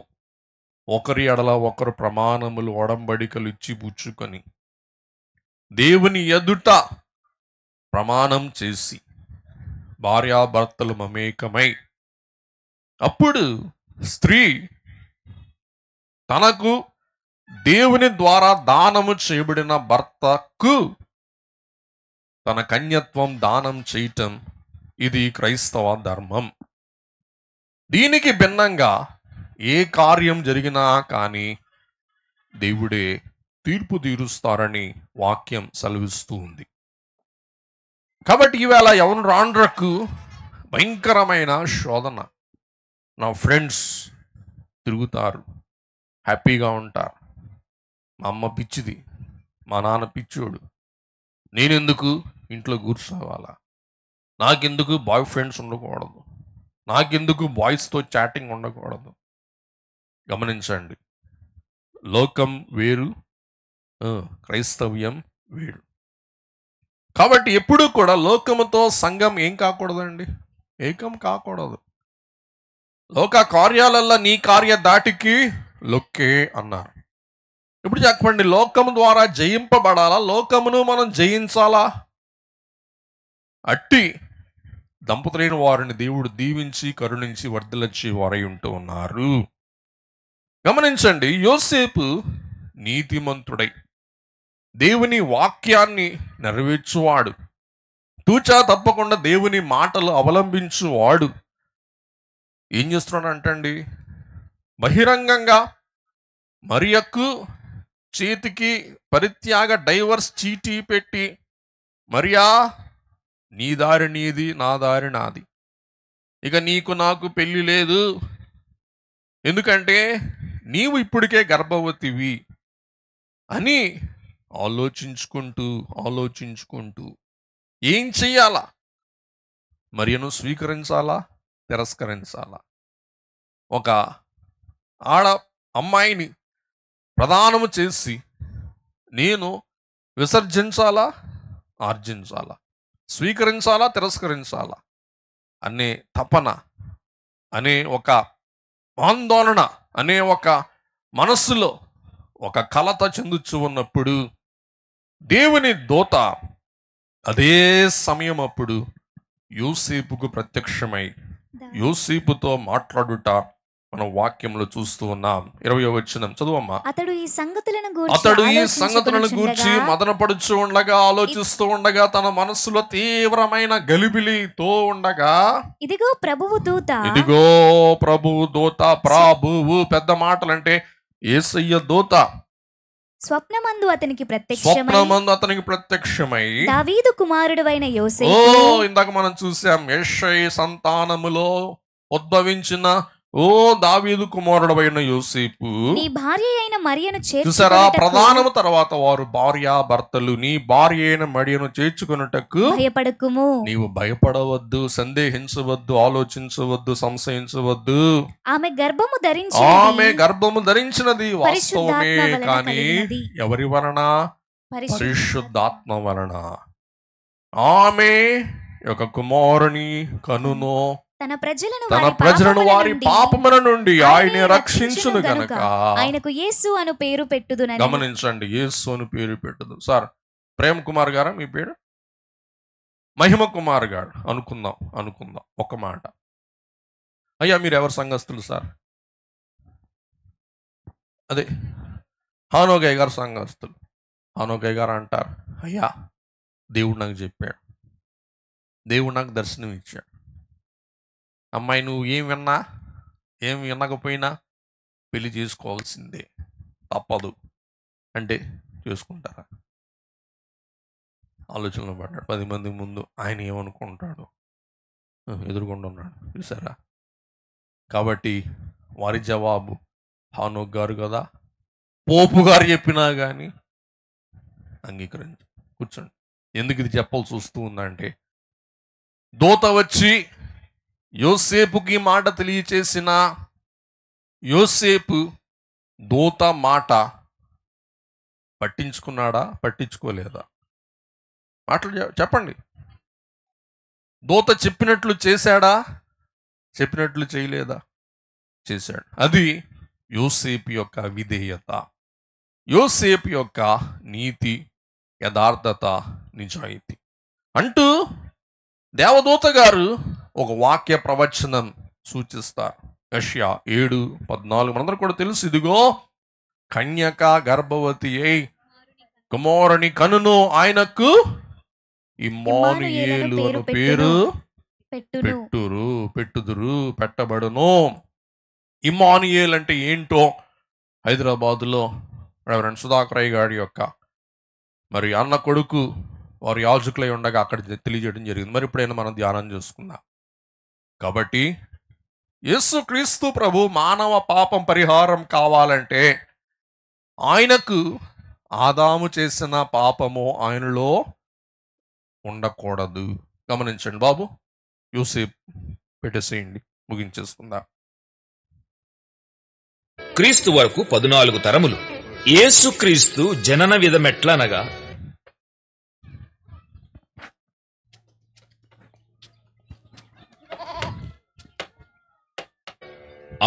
ఒకరి ఎడల ఒకరు ప్రమాణములు, ఒడంబడికలు ఇచ్చి పుచ్చుకొని దేవుని ఎదుట ప్రమాణం చేసి భార్యాభర్తలు మమేకమై అప్పుడు స్త్రీ తనకు దేవుని ద్వారా దానము చేయబడిన భర్తకు తన కన్యత్వం దానం చేయటం, ఇది క్రైస్తవ ధర్మం. దీనికి భిన్నంగా ఏ కార్యం జరిగినా కానీ దేవుడే తీర్పు తీరుస్తారని వాక్యం సెలవిస్తూ ఉంది. కాబట్టి ఈవేళ ఎవరు రాండ్రకు భయంకరమైన శోధన. నా ఫ్రెండ్స్ తిరుగుతారు, హ్యాపీగా ఉంటారు. మా అమ్మ పిచ్చిది, మా నాన్న పిచ్చోడు, నేనెందుకు ఇంట్లో కూర్చోవాలా, నాకెందుకు బాయ్ ఫ్రెండ్స్ ఉండకూడదు, నాకెందుకు బాయ్స్తో చాటింగ్ ఉండకూడదు. గమనించండి, లోకం వేరు, క్రైస్తవ్యం వేరు. కాబట్టి ఎప్పుడూ కూడా లోకముతో సంఘం ఏం కాకూడదండి, ఏకం కాకూడదు. లోక కార్యాలల్లో నీ కార్య దాటికి లొక్కే అన్నారు. ఇప్పుడు చెప్పండి, లోకము ద్వారా జయింపబడాలా, లోకమును మనం జయించాలా? అట్టి దంపతులైన వారిని దేవుడు దీవించి కరుణించి వర్ధిల్లచ్చి వారై ఉంటూ ఉన్నారు. గమనించండి, యోసేపు నీతిమంతుడై దేవుని వాక్యాన్ని నెరవేర్చువాడు, తూచా తప్పకుండా దేవుని మాటలు అవలంబించువాడు. ఏం చేస్తున్నాడు అంటండి, బహిరంగంగా మరియకు చేతికి పరిత్యాగ డైవర్స్ చీటీ పెట్టి, మరియా నీ దారి నీది, నా దారి నాది, ఇక నీకు నాకు పెళ్లి లేదు, ఎందుకంటే నీవు ఇప్పటికే గర్భవతివి అని ఆలోచించుకుంటూ ఏం చెయ్యాలా, మరియను స్వీకరించాలా, తిరస్కరించాలా, ఒక అమ్మాయిని ప్రదానము చేసి నేను విసర్జించాలా, ఆర్జించాలా, స్వీకరించాలా, తిరస్కరించాలా అనే తపన, అనే ఒక ఆందోళన, అనే ఒక మనస్సులో ఒక కలత చెందుచు ఉన్నప్పుడు దేవుని దూత అదే సమయం అప్పుడు యోసేపుకు ప్రత్యక్షమై యోసేపుతో మాట్లాడుట మనం వాక్యంలో చూస్తూ ఉన్నాం. 20వ వచనం చదువమ్మా. అతడు ఈ సంగతులను గూర్చి మదనపడుచు ఉండగా, ఆలోచిస్తూ ఉండగా, తన మనస్సులో తీవ్రమైన గలిబిలితో ఉండగా, ఇదిగో ప్రభువు దూత, ప్రభువు పెద్ద మాటలంటే యేసయ్య దూత స్వప్నమందు అతనికి ప్రత్యక్షమై దావీదు కుమారుడైన యోసేపు, ఇందాక మనం చూసాం, యెషయి సంతానములో ఉద్భవించిన దావీదు కుమారుడైన యోసేపు, నీ భార్య అయిన మరియను చూసారా, ప్రధానము తర్వాత వారు భార్యాభర్తలు, నీ భార్య అయిన మరియను చేర్చుకొనుటకు భయపడకుము, నీవు భయపడవద్దు, సందేహించవద్దు, ఆలోచించవద్దు, సంశయించవద్దు. ఆమె గర్భము ధరించినది వాస్తవమే, కానీ ఎవరి వలన? పరిశుద్ధాత్మ వలన. ఆమె ఒక కుమారుని కనును, తన ప్రజలను వారి పాపముల నుండి ఆయనే రక్షించును గనుక ఆయనకు యేసు అను పేరు పెట్టుదునని. గమనించండి, యేసు అను పేరు పెట్టుదు. సార్ ప్రేమ్ కుమార్ గారా మీ పేరు? మహిమ కుమార్ గారు అనుకుందాం ఒక మాట. అయ్యా మీరు ఎవరు సంఘస్థులు సార్? అదే హానోగయ్య గారు సంఘస్థులు. హానోగయ్య గారు అంటారు, అయ్యా దేవుడు నాకు చెప్పాడు, దేవుడు నాకు దర్శనం ఇచ్చాడు, అమ్మాయి నువ్వు ఏం వినకపోయినా పెళ్లి చేసుకోవాల్సిందే, తప్పదు అంటే చేసుకుంటారా? ఆలోచనలో పడ్డాడు. 10 మంది ముందు ఆయన ఏమనుకుంటాడు, ఎదురుకుండా ఉన్నాడు చూసారా. కాబట్టి వారి జవాబు హానోక్ గారు కదా, పోపు గారు చెప్పినా కానీ అంగీకరించు. కూర్చోండి. ఎందుకు ఇది చెప్పాల్సి వస్తూ ఉందంటే, దూత వచ్చి యోసేపుకి మాట తెలియచేసిన యోసేపు దూత మాట పట్టించుకున్నాడా, పట్టించుకోలేదా? మాటలు చెప్పండి. దూత చెప్పినట్లు చేశాడా, చెప్పినట్లు చేయలేదా? చేశాడు. అది యోసేపు యొక్క విధేయత, యోసేపు యొక్క నీతి, యథార్థత, నిజాయితీ. అంటూ దేవదూత గారు ఒక వాక్య ప్రవచనం సూచిస్తారు. యెషయా 7:14 మనందరూ కూడా తెలుసు. ఇదిగో కన్యక గర్భవతి అయి కుమారుని కనును, ఆయనకు ఇమ్మానుయేలు అను పేరు పెట్టబడును. ఇమ్మానుయేల్ అంటే ఏంటో హైదరాబాదులో రెవరెండ్ సుధాకర్ గారి యొక్క మరి అన్న కొడుకు వారు యాజకులై ఉండగా అక్కడ తెలియజేయడం జరిగింది. మరి ఇప్పుడైనా మనం ధ్యానం చేసుకుందాం. కాబట్టి యేసుక్రీస్తు ప్రభు మానవ పాపం పరిహారం కావాలంటే ఆయనకు ఆదాము చేసిన పాపము ఆయనలో ఉండకూడదు. గమనించండి బాబు. యూసేపు పెట్టేసేయండి, ముగించేసుకుందాం. క్రీస్తు వరకు 14 తరములు. యేసుక్రీస్తు జనన విధమెట్లనగా,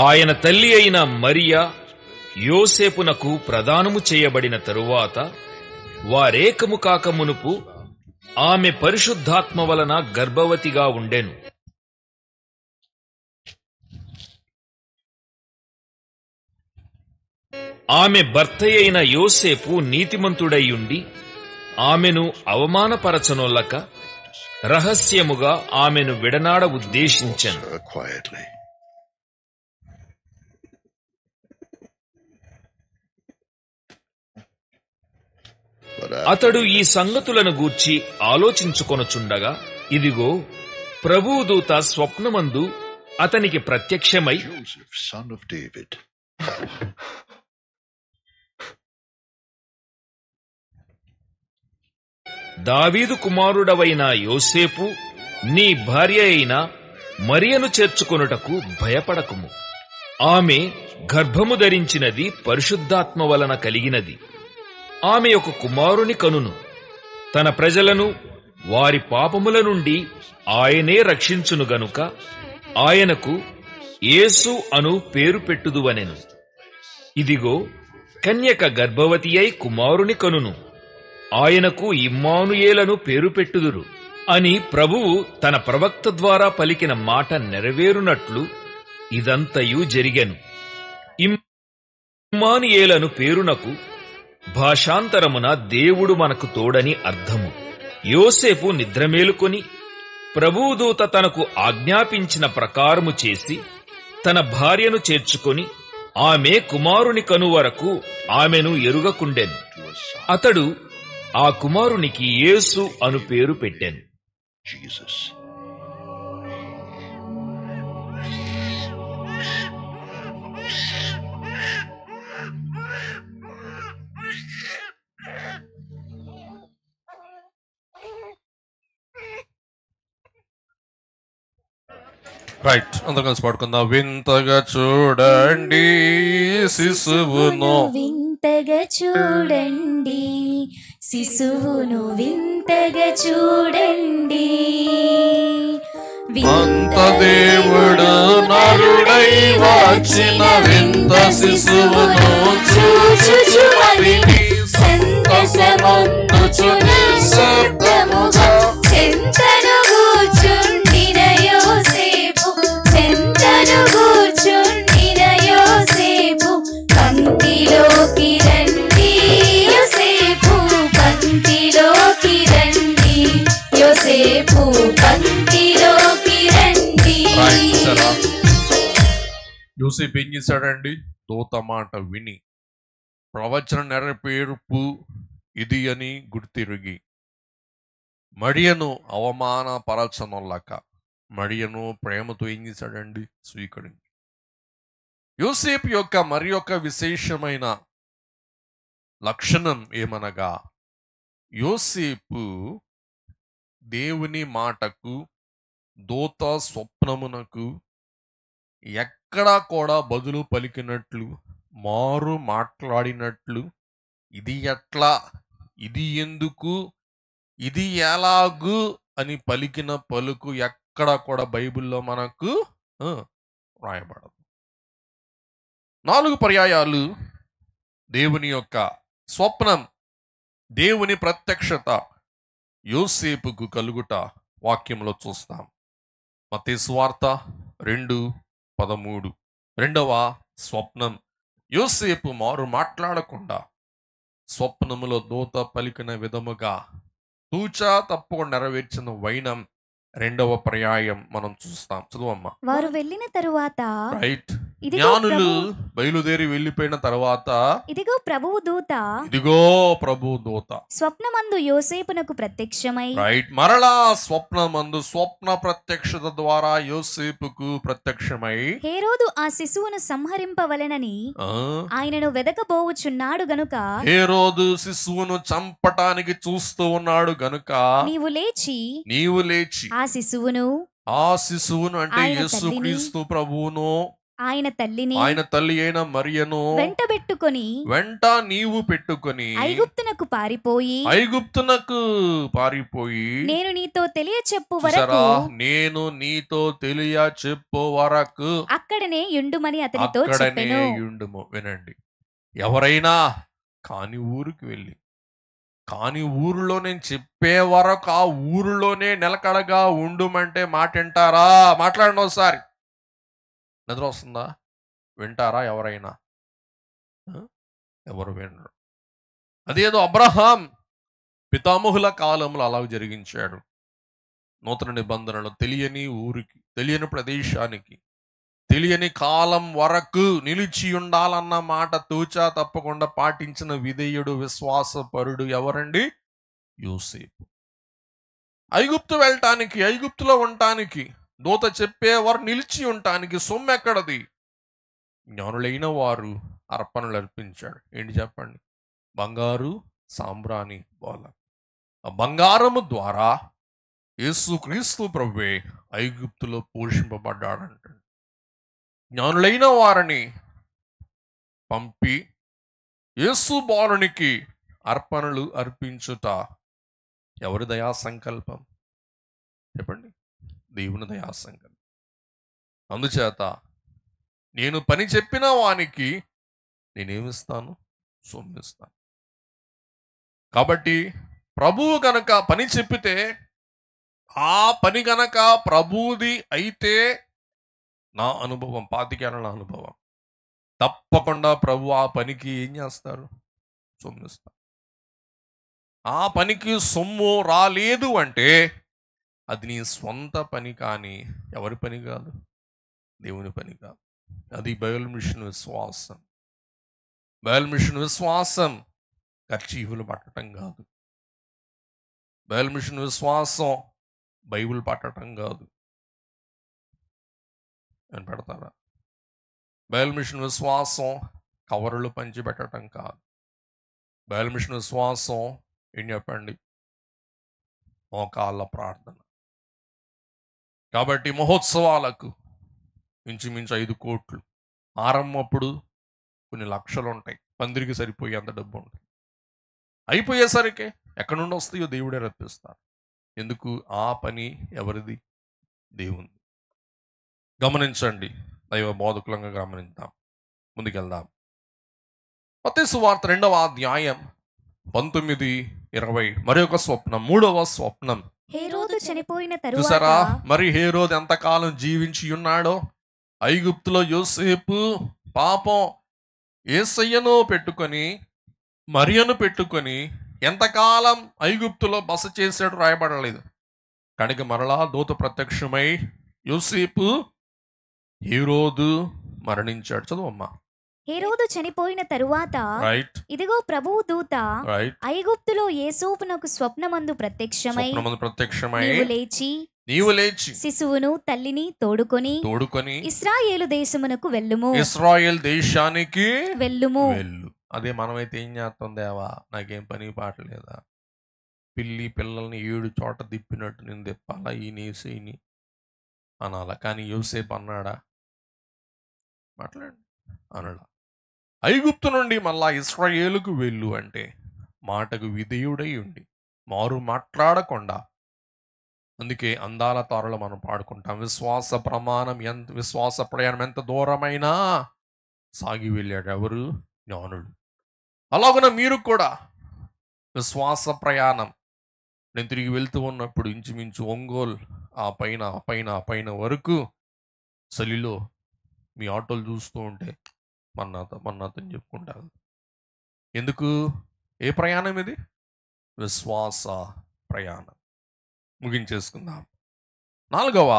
ఆయన తల్లి అయిన మరియా యోసేపునకు ప్రదానము చేయబడిన తరువాత వారేకము కాక మునుపు ఆమె పరిశుద్ధాత్మ వలన గర్భవతిగా ఉండెను. ఆమె భర్తయైన యోసేపు నీతిమంతుడైయుండి ఆమెను అవమానపరచనొల్లక రహస్యముగా ఆమెను విడనాడ ఉద్దేశించెను. అతడు ఈ సంగతులను గూర్చి ఆలోచించుకొనుచుండగా, ఇదిగో ప్రభువు దూత స్వప్నమందు అతనికి ప్రత్యక్షమై, దావీదు కుమారుడవైన యోసేపు, నీ భార్య అయిన మరియను చేర్చుకొనుటకు భయపడకుము. ఆమె గర్భము ధరించినది పరిశుద్ధాత్మ వలన కలిగినది. ఆమె ఒక కుమారుని కనును. తన ప్రజలను వారి పాపముల నుండి ఆయనే రక్షించును గనుక ఆయనకు యేసు అను పేరు పెట్టుదువనెను. ఇదిగో కన్యక గర్భవతి అయి కుమారుని కనును. ఆయనకు ఇమ్మానుయేలను పేరు పెట్టుదురు అని ప్రభువు తన ప్రవక్త ద్వారా పలికిన మాట నెరవేరునట్లు ఇదంతయు జరిగెను. ఇమ్మానుయేలను పేరునకు భాషాంతరమున దేవుడు మనకు తోడని అర్థము. యోసేపు నిద్రమేలుకొని ప్రభువుదూత తనకు ఆజ్ఞాపించిన ప్రకారము చేసి తన భార్యను చేర్చుకొని ఆమె కుమారుని కను వరకు ఆమెను ఎరుగకుండెను. అతడు ఆ కుమారునికి యేసు అను పేరు పెట్టెను. రైట్, అందరం కలిసి పాడుకుందాం. వింతగా చూడండి శిశువును, వింతగా చూడండి శిశువును, వింతగా చూడండి. అంత దేవుడు నరుడై వచ్చిన వింత శిశువును చూచుచు అవిని సంతసమందుచు నిశ్శబ్దముగా చెంతను కూర్చుండిన యోసేపు, చెంతను కూర్చుండిన యోసేపు, పంక్తిలోకి రండి యోసేపు, పంక్తిలోకి రండి యోసేపు, పంక్తిలోకి రండి. యోసేపు ఏం చేశాడండి? దూత మాట విని ప్రవచన నెరవేర్పు ఇది అని గుర్తిరిగి మరియను అవమానపరచనొల్లక మరియను ప్రేమతో ఏం చేశాడండి? స్వీకరించి. యోసేపు యొక్క మరి యొక్క విశేషమైన లక్షణం ఏమనగా, యోసేపు దేవుని మాటకు, దూత స్వప్నమునకు ఎక్కడా కూడా బదులు పలికినట్లు, మారు మాట్లాడినట్లు, ఇది ఎట్లా, ఇది ఎందుకు, ఇది ఎలాగు అని పలికిన పలుకు ఎక్కడ కూడా బైబిల్లో మనకు రాయబడదు. 4 పర్యాయాలు దేవుని యొక్క స్వప్నం, దేవుని ప్రత్యక్షత యోసేపుకు కలుగుట వాక్యంలో చూస్తాం. మత్తయి సువార్త 2:13. రెండవ స్వప్నం, యోసేపు మారు మాట్లాడకుండా స్వప్నములో దూత పలికిన విధముగా తూచా తప్పకుండా నెరవేర్చిన వైనం రెండవ పర్యాయం మనం చూస్తాం. చదువమ్మా. వారు వెళ్ళిన తరువాత రైట్, ఇదిగో జ్ఞానులు ప్రభు- బయలుదేరి వెళ్ళిపోయిన తర్వాత ఇదిగో ప్రభువు దూత ఇదిగో ప్రభు దూత స్వప్నమందు యోసేపునకు ప్రత్యక్షమై రైట్, మరలా స్వప్నమందు స్వప్న ప్రత్యక్షత ద్వారా యోసేపుకు ప్రత్యక్షమై హేరోదు ఆ శిశువును సంహరింపవలెనని ఆ, ఆయనను వెదకబోవుచున్నాడు గనుక హేరోదు శిశువును చంపటానికి చూస్తూ ఉన్నాడు గనుక నీవు లేచి ఆ శిశువును అంటే ఆయన యేసుక్రీస్తు ప్రభువును, ఆయన తల్లిని ఆయన తల్లి అయిన మరియను వెంట నీవు పెట్టుకొని ఐగుప్తునకు పారిపోయి నేను నీతో తెలియచెప్పు చూసారా, వరకు నేను నీతో చెప్పు వరకు అక్కడనే యుండుమని అతనితో అక్కడనే చెప్పెను. యుండుము. వినండి, ఎవరైనా కాని ఊరికి వెళ్ళి కాని ఊరిలో నేను చెప్పే వరకు ఆ ఊరిలోనే నిలకడగా ఉండుమంటే మాట వింటారా? మాట్లాడండి ఒకసారి. నిద్ర వస్తుందా? వింటారా ఎవరైనా? ఎవరు వినరు. అదేదో అబ్రహాం పితామహుల కాలంలో అలా జరిగించాడు. నూతన నిబంధనలు తెలియని ఊరికి, తెలియని ప్రదేశానికి, తెలియని కాలం వరకు నిలిచి ఉండాలన్న మాట తూచా తప్పకుండా పాటించిన విధేయుడు, విశ్వాసపరుడు ఎవరండి? యోసేపు. ఐగుప్తు వెళ్ళటానికి, ఐగుప్తులో ఉండటానికి, దూత చెప్పేవారు నిలిచి ఉండటానికి సొమ్ము ఎక్కడది? జ్ఞానులైన వారు అర్పణలు అర్పించాడు. ఏంటి చెప్పండి? బంగారు సాంబ్రాణి బోల. ఆ బంగారము ద్వారా యేసుక్రీస్తు ప్రభువే ఐగుప్తులో పోషింపబడ్డాడంటాడు. జ్ఞానులైన వారిని పంపి యేసు బాలునికి అర్పణలు అర్పించుట ఎవరి దయా సంకల్పం చెప్పండి? దేవుని దయా సంకల్పం. అందుచేత నేను పని చెప్పిన వానికి నేనేమిస్తాను? సొమ్మిస్తాను. కాబట్టి ప్రభువు గనక పని చెప్పితే, ఆ పని గనక ప్రభువుది అయితే, నా అనుభవం 25 ఏళ్ల అనుభవం, తప్పకుండా ప్రభు ఆ పనికి ఏం చేస్తారు? సొమ్మిస్తారు. ఆ పనికి సొమ్ము రాలేదు అంటే అది నీ స్వంత పని కానీ ఎవరి పని కాదు? దేవుని పని కాదు. అది బైబిల్ మిషన్ విశ్వాసం. బైబిల్ మిషన్ విశ్వాసం కర్చీఫులు పట్టడం కాదు. బైబిల్ మిషన్ విశ్వాసం బైబిల్ పట్టడం కాదు. అని పెడతారా? బైబిల్ మిషన్ విశ్వాసం కవరులు పంచి పెట్టడం కాదు. బైబిల్ మిషన్ విశ్వాసం ఏం చెప్పండి? మోకాళ్ళ ప్రార్థన. కాబట్టి మహోత్సవాలకు ఇంచుమించు 5 కోట్లు, ఆరంభప్పుడు కొన్ని లక్షలు ఉంటాయి, పందిరికి సరిపోయి అంత డబ్బు ఉంటుంది. అయిపోయేసరికి ఎక్కడి నుండి వస్తాయో దేవుడే రప్పిస్తారు. ఎందుకు? ఆ పని ఎవరిది? దేవుని. గమనించండి, దైవ బోధకులంగా గమనిద్దాం. ముందుకెళ్దాం. మత్తయి సువార్త 2వ అధ్యాయం 19-20. మరొక స్వప్నం, 3వ స్వప్నం. హేరోదు చనిపోయిన చూసారా? తరువాత మరి హేరోదు ఎంతకాలం జీవించి ఉన్నాడో, ఐగుప్తులో యోసేపు పాపం యేసయ్యను పెట్టుకొని, మరియను పెట్టుకొని ఎంతకాలం ఐగుప్తులో బస చేశాడు రాయబడలేదు. కనుక మరలా దూత ప్రత్యక్షమై యోసేపు హేరోదు మరణించాడు. చదువమ్మా. హేరోదు చనిపోయిన తరువాత రైట్ ఇదిగో ప్రభువు దూత రైట్ ఐగుప్తులో యేసోపునకు స్వప్నమందు ప్రత్యక్షమై స్వప్నమందు ప్రత్యక్షమై నీవు లేచి శిశువును తల్లిని తోడుకొని ఇశ్రాయేలు దేశమునకు వెళ్ళుము. ఇశ్రాయేల్ దేశానికి వెళ్ళుము. వెళ్ళు. అదే మనమైతే ఏం చేస్తాం, దేవా నాకేం పని పాట లేదా, పిల్లల్ని 7 చోట తిప్పినట్టు నేను తిప్పాలా, ఈయన అనాల. కానీ యోసేపు అన్నాడా? మాట్లాడండి, అనడా. ఐగుప్తు నుండి మళ్ళా ఇశ్రాయేలుకు వెళ్ళు అంటే మాటకు విధేయుడై ఉండి మారు మాట్లాడకుండా. అందుకే అందాల తారలు మనం పాడుకుంటాం, విశ్వాస ప్రయాణం ఎంత దూరమైనా సాగి వెళ్ళాడు ఎవరు? జ్ఞానుడు. అలాగున మీరు కూడా విశ్వాస ప్రయాణం. నేను తిరిగి వెళ్తూ ఉన్నప్పుడు ఇంచుమించు ఒంగోలు ఆ పైన వరకు చలిలో మీ ఆటోలు చూస్తూ ఉంటే మన్నాతని చెప్పుకుంటారు. ఎందుకు? ఏ ప్రయాణం ఇది? విశ్వాస ప్రయాణం. ముగించేసుకుందాం. 4వ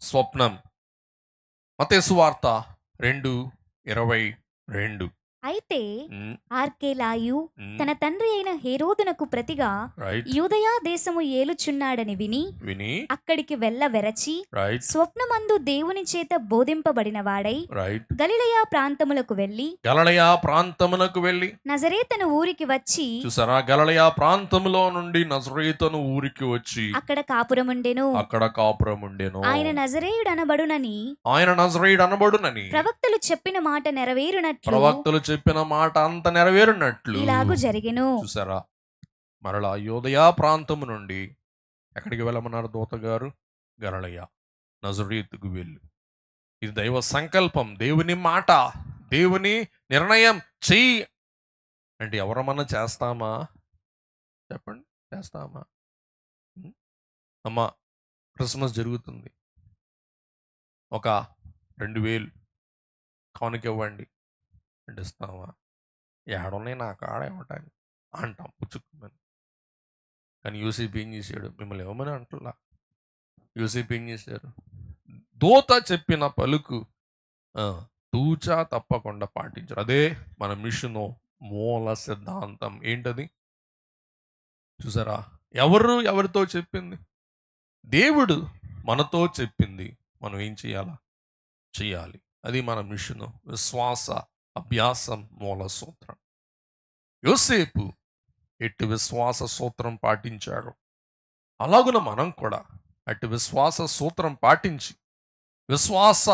స్వప్నం మత్తయి సువార్త 2:22. అయితే ఆర్కేలాయు తన తండ్రి అయిన హేరోదునకు ప్రతిగా యూదయా దేశము ఏలుచున్నాడని విని అక్కడికి వెరచి స్వప్నమందు దేవుని చేత బోధింపబడిన వాడై గలిలయా ప్రాంతములకు వెళ్ళి నజరేతను ఊరికి వచ్చి, చూసారా, గలిలయా ప్రాంతములో నుండి నజరేతను ఊరికి వచ్చి అక్కడ కాపురముండెను. ఆయన నజరేయుడు అనబడునని ప్రవక్తలు చెప్పిన మాట నెరవేరునట్లు చెప్పిన మాట అంత నెరవేరునట్లు ఇలాగు జరిగెను. చూసారా, మరలా యోదయా ప్రాంతము నుండి ఎక్కడికి వెళ్ళమన్నారు దూత గారు? గలిలయ, నజరేతుకు వెళ్ళు. ఇది దైవ సంకల్పం, దేవుని మాట, దేవుని నిర్ణయం. చెయ్యి అంటే ఎవరమన్నా చేస్తామా? చెప్పండి, చేస్తామా? అమ్మా, క్రిస్మస్ జరుగుతుంది, ఒక 2000 కానుక ఇవ్వండి అంటే ఇస్తామా? ఏడున్నాయి నా కాడ ఇవ్వటానికి అంటాం పుచ్చుకోమని. కానీ యూసేపు ఏం చేశాడు? మిమ్మల్ని ఇవ్వమని అంటలా. యూసేపు ఏం చేశారు? దూత చెప్పిన పలుకు తూచా తప్పకుండా పాటించారు. అదే మన మిషను మూల సిద్ధాంతం. ఏంటది? చూసారా, ఎవరితో చెప్పింది? దేవుడు మనతో చెప్పింది మనం ఏం చేయాలి. అది మన మిషను, విశ్వాస అభ్యాసం, మూల సూత్రం. యోసేపు ఎట్టి విశ్వాస సూత్రం పాటించాడు, అలాగున మనం కూడా అట్టి విశ్వాస సూత్రం పాటించి విశ్వాస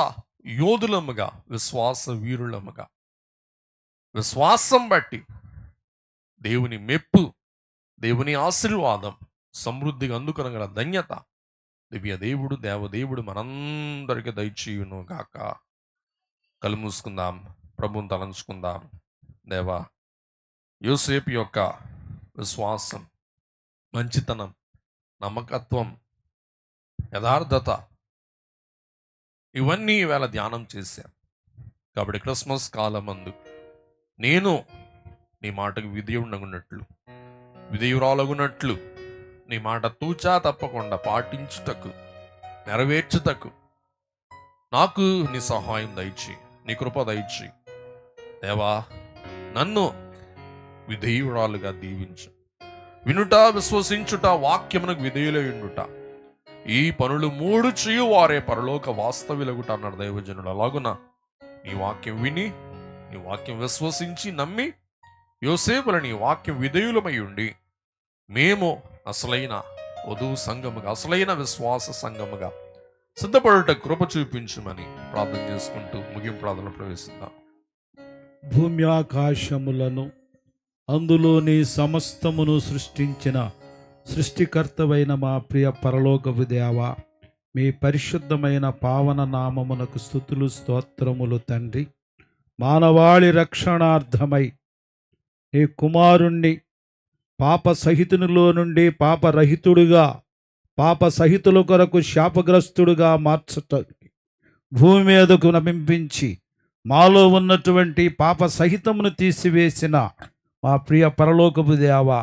యోధులముగా, విశ్వాస వీరులముగా, విశ్వాసం బట్టి దేవుని మెప్పు, దేవుని ఆశీర్వాదం సమృద్ధిగా అందుకొనగల ధన్యత దివ్య దేవుడు, దేవదేవుడు మనందరికీ దయచేయును గాక. కళ్ళు మూసుకుందాం, ప్రభువుని తలంచుకుందాం. దేవా, యోసేపు యొక్క విశ్వాసం, మంచితనం, నమ్మకత్వం, యథార్థత ఇవన్నీ ఈవేళ ధ్యానం చేశాం. కాబట్టి క్రిస్మస్ కాలమందు నేను నీ మాటకు విధేయురాలగునట్లు నీ మాట తూచా తప్పకుండా పాటించుటకు, నెరవేర్చుటకు నాకు నీ సహాయం దయచి, నీ కృప దయచి. దేవా, నన్ను విధేయురాలుగా దీవించు. వినుట, విశ్వసించుట, వాక్యమునకు విధేయులయుండుట, ఈ పనులు 3 చేయువారే పరలోక వాస్తవిలగుట అన్నాడు దైవజనుడు. అలాగున నీ వాక్యం విని, నీ వాక్యం విశ్వసించి నమ్మి యోసేపుల నీ వాక్యం విధేయులమై ఉండి మేము అసలైన వధువు సంఘముగా, అసలైన విశ్వాస సంఘముగా సిద్ధపడుట కృప చూపించమని ప్రార్థన చేసుకుంటూ ముగింపు ప్రార్థన ప్రవేశిద్దాం. భూమి ఆకాశములను అందులోని సమస్తమును సృష్టించిన సృష్టికర్తవైన మా ప్రియ పరలోకపు దేవా, మీ పరిశుద్ధమైన పావన నామమునకు స్తుతులు స్తోత్రములు తండ్రి. మానవాళి రక్షణార్థమై నీ కుమారుణ్ణి పాప సహితునిలో నుండి పాప సహితుల కొరకు శాపగ్రస్తుడుగా మార్చటానికి భూమి మీదకు నమింపించి మాలో ఉన్నటువంటి పాప సహితమును తీసివేసిన మా ప్రియ పరలోకపు దేవా,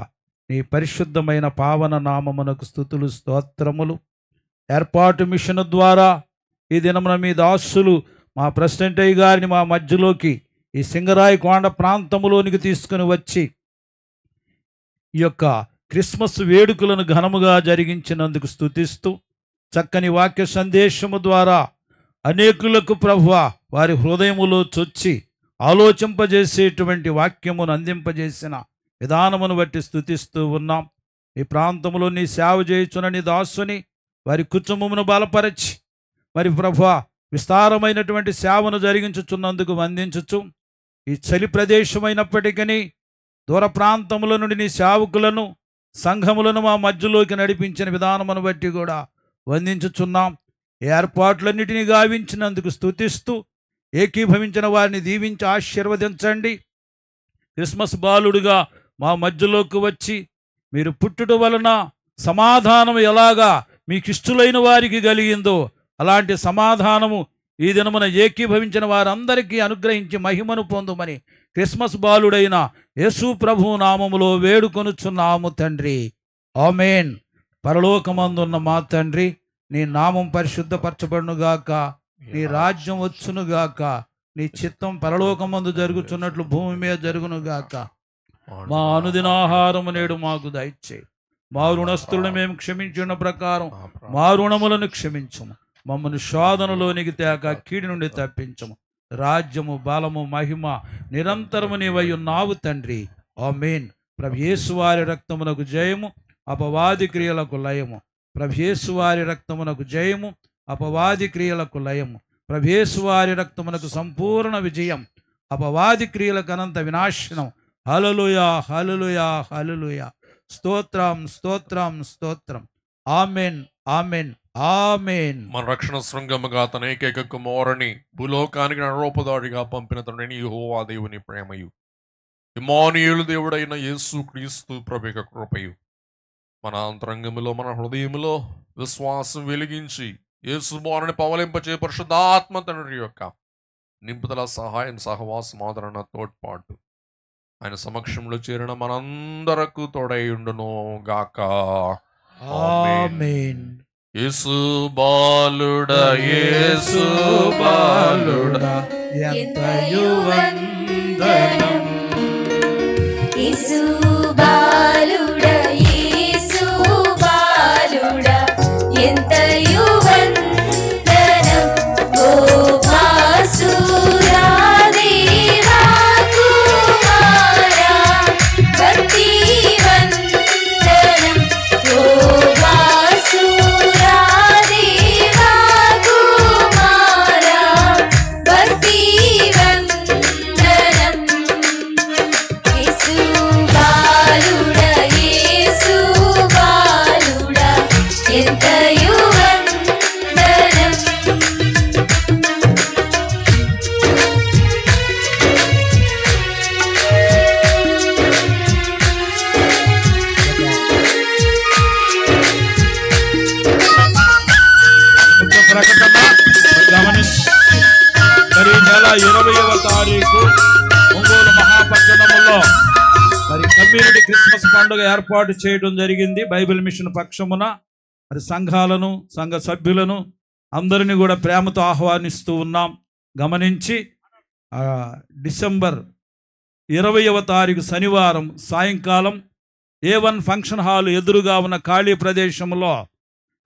నీ పరిశుద్ధమైన పావన నామమునకు స్తుతులు స్తోత్రములు. ఏర్పాటు మిషన్ ద్వారా ఈ దినమున మీ దాసులు మా ప్రెసిడెంట్ గారిని మా మధ్యలోకి ఈ సింగరాయి కొండ ప్రాంతంలోనికి తీసుకుని వచ్చి ఈ యొక్క క్రిస్మస్ వేడుకలను ఘనముగా జరిగించినందుకు స్తుతిస్తూ చక్కని వాక్య సందేశము ద్వారా అనేకులకు ప్రభువా వారి హృదయములో చొచ్చి ఆలోచింపజేసేటువంటి వాక్యమును అందింపజేసిన విధానమును బట్టి స్తుతిస్తూ ఉన్నాం. ఈ ప్రాంతంలో నీ సేవ చేయుచున్న నీ దాసుని వారి కుటుంబమును బలపరచి మరి ప్రభువా విస్తారమైనటువంటి సేవను జరిగించుచున్నందుకు వందించుచు ఈ చలి ప్రదేశమైనప్పటికీ దూర ప్రాంతముల నుండి నీ సేవకులను సంఘములను మా మధ్యలోకి నడిపించిన విధానమును బట్టి కూడా వందించుచున్నాం. ఏర్పాట్లన్నిటినీ గావించినందుకు స్తుతిస్తూ ఏకీభవించిన వారిని దీవించి ఆశీర్వదించండి. క్రిస్మస్ బాలుడుగా మా మధ్యలోకి వచ్చి మీరు పుట్టుట వలన సమాధానం ఎలాగా మీకు ఇష్టలైన వారికి కలిగిందో అలాంటి సమాధానము ఈ దినమున ఏకీభవించిన వారందరికీ అనుగ్రహించి మహిమను పొందుమని క్రిస్మస్ బాలుడైన యేసు ప్రభువు నామములో వేడుకొనుచున్నాము తండ్రి. ఆమేన్. పరలోకమందున్న మా తండ్రి, నీ నామం పరిశుద్ధపరచబడునుగాక, నీ రాజ్యం వచ్చునుగాక, నీ చిత్తం పరలోకమందు జరుగుచున్నట్లు భూమి మీద జరుగునుగాక. మా అనుదినాహారము నేడు మాకు దయచేయి. మా రుణస్థులను మేము క్షమించిన ప్రకారం మా రుణములను క్షమించము. మమ్మల్ని శోధనలోనికి తేక కీడి నుండి తప్పించము. రాజ్యము బలము మహిమ నిరంతరము నీవై ఉన్నావు తండ్రి. ఆమేన్. ప్రభు యేసు వారి రక్తమునకు జయము, అపవాది క్రియలకు లయము. ప్రభు యేసు వారి రక్తమునకు జయము, అపవాది క్రియలకు లయము. ప్రభు యేసు వారి రక్తమునకు సంపూర్ణ విజయం, అపవాది క్రియలకు అనంత వినాశనం. హల్లెలూయా, హల్లెలూయా, హల్లెలూయా. స్తోత్రం, స్తోత్రం, స్తోత్రం. Amen, amen, amen. మన రక్షణ శృంగముగా తన ఏకైక కుమారుని భూలోకానికి నరరూపధారిగా పంపిన తండ్రిని యెహోవా దేవుని ప్రేమయు ఇమ్మానుయేలు దేవుడైన యేసు క్రీస్తు ప్రభు కృపయు మన అంతరంగములో మన హృదయములో విశ్వాసం వెలిగించి యేసు బాణని పవలింపచే పరిశుద్ధాత్మ తండ్రి యొక్క నింపుదల సహాయం సహవాసం ఆదరణ తోడ్పాటు ఆయన సమక్షంలో చేరిన మనందరకు తోడైయుండును గాక. ఆమేన్. యేసు బాలుడా, యేసు బాలుడా, ఎంతయు వందనం. యేసు బాలుడా, యేసు బాలుడా, ఎంతయు వందనం. గోపాసురా దేవా కుమారా, భక్తి వందనం. గోపాసురా దేవా కుమారా, భక్తి వందనం. యేసు బాలుడా, యేసు బాలుడా, ఎంతయు వందనం. ముఖ్య ప్రకటన గమనించి మరి నెల 20వ తారీఖు ఒంగోలు మహాపట్టణములో మరి కమ్యూనిటీ క్రిస్మస్ పండుగ ఏర్పాటు చేయడం జరిగింది. బైబిల్ మిషన్ పక్షమున మరి సంఘాలను సంఘ సభ్యులను అందరినీ కూడా ప్రేమతో ఆహ్వానిస్తూ ఉన్నాం. గమనించి డిసెంబర్ 20వ తారీఖు శనివారం సాయంకాలం A1 ఫంక్షన్ హాల్ ఎదురుగా ఉన్న ఖాళీ ప్రదేశంలో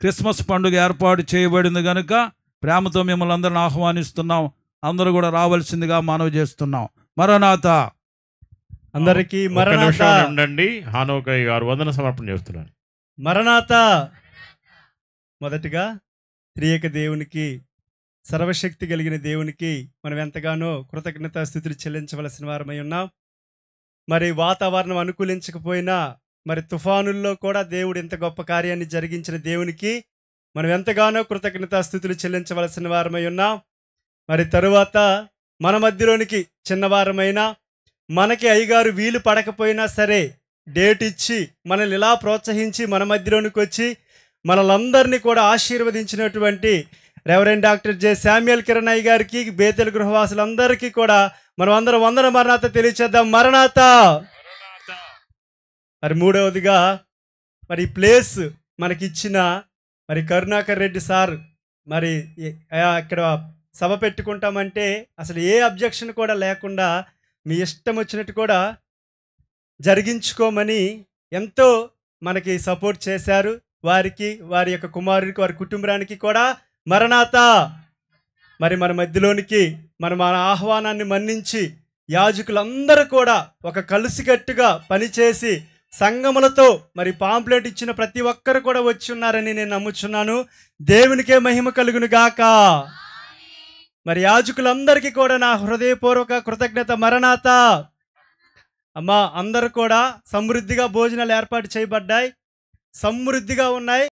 క్రిస్మస్ పండుగ ఏర్పాటు చేయబడింది కనుక ప్రేమతో మిమ్మల్ని అందరిని ఆహ్వానిస్తున్నాం. అందరూ కూడా రావాల్సిందిగా మనవి చేస్తున్నాం. మరణాత. అందరికీ ఒక్క మరణాత. నిమిషం ఉండండి. హానోకయ్య గారు వందన సమర్పణ చేస్తున్నారు. మరణాత. మొదటిగా త్రియేక దేవునికి, సర్వశక్తి కలిగిన దేవునికి మనం ఎంతగానో కృతజ్ఞతాస్తుతులు చెల్లించవలసిన వారమై ఉన్నాం. మరి వాతావరణం అనుకూలించకపోయినా మరి తుఫానుల్లో కూడా దేవుడు ఇంత గొప్ప కార్యాన్ని జరిగించిన దేవునికి మనం ఎంతగానో కృతజ్ఞతాస్తుతులు చెల్లించవలసిన వారమై ఉన్నాం. మరి తరువాత మన మధ్యలోనికి చిన్నవారమైనా మనకి అయ్యగారు వీలు పడకపోయినా సరే డేట్ ఇచ్చి మనల్ని ఇలా ప్రోత్సహించి మన మధ్యలోనికి వచ్చి మనలందరినీ కూడా ఆశీర్వదించినటువంటి reverend doctor J Samuel Kiran అయ్య గారికి, బేతెల్ గృహవాసులందరికీ కూడా మనం అందరం వందన మరణాత తెలియచేద్దాం. మరణాత. మరి మూడవదిగా మరి ప్లేస్ మనకిచ్చిన మరి కరుణాకర్ రెడ్డి సార్, మరి ఇక్కడ సభ పెట్టుకుంటామంటే అసలు ఏ అబ్జెక్షన్ కూడా లేకుండా మీ ఇష్టం వచ్చినట్టు కూడా జరిగించుకోమని ఎంతో మనకి సపోర్ట్ చేశారు. వారికి, వారి యొక్క కుమారుడికి, వారి కుటుంబానికి కూడా మరణాత. మరి మన మధ్యలోనికి మన ఆహ్వానాన్ని మన్నించి యాజకులందరూ కూడా ఒక కలిసికట్టుగా పనిచేసి సంఘములతో మరి పాంప్లెట్ ఇచ్చిన ప్రతి ఒక్కరు కూడా వచ్చి ఉన్నారని నేను నమ్ముచున్నాను. దేవునికే మహిమ కలుగును గాక. మరి యాజకులందరికీ కూడా నా హృదయపూర్వక కృతజ్ఞత. మరణాత. అమ్మా, అందరూ కూడా సమృద్ధిగా భోజనాలు ఏర్పాటు చేయబడ్డాయి, సమృద్ధిగా ఉన్నాయి.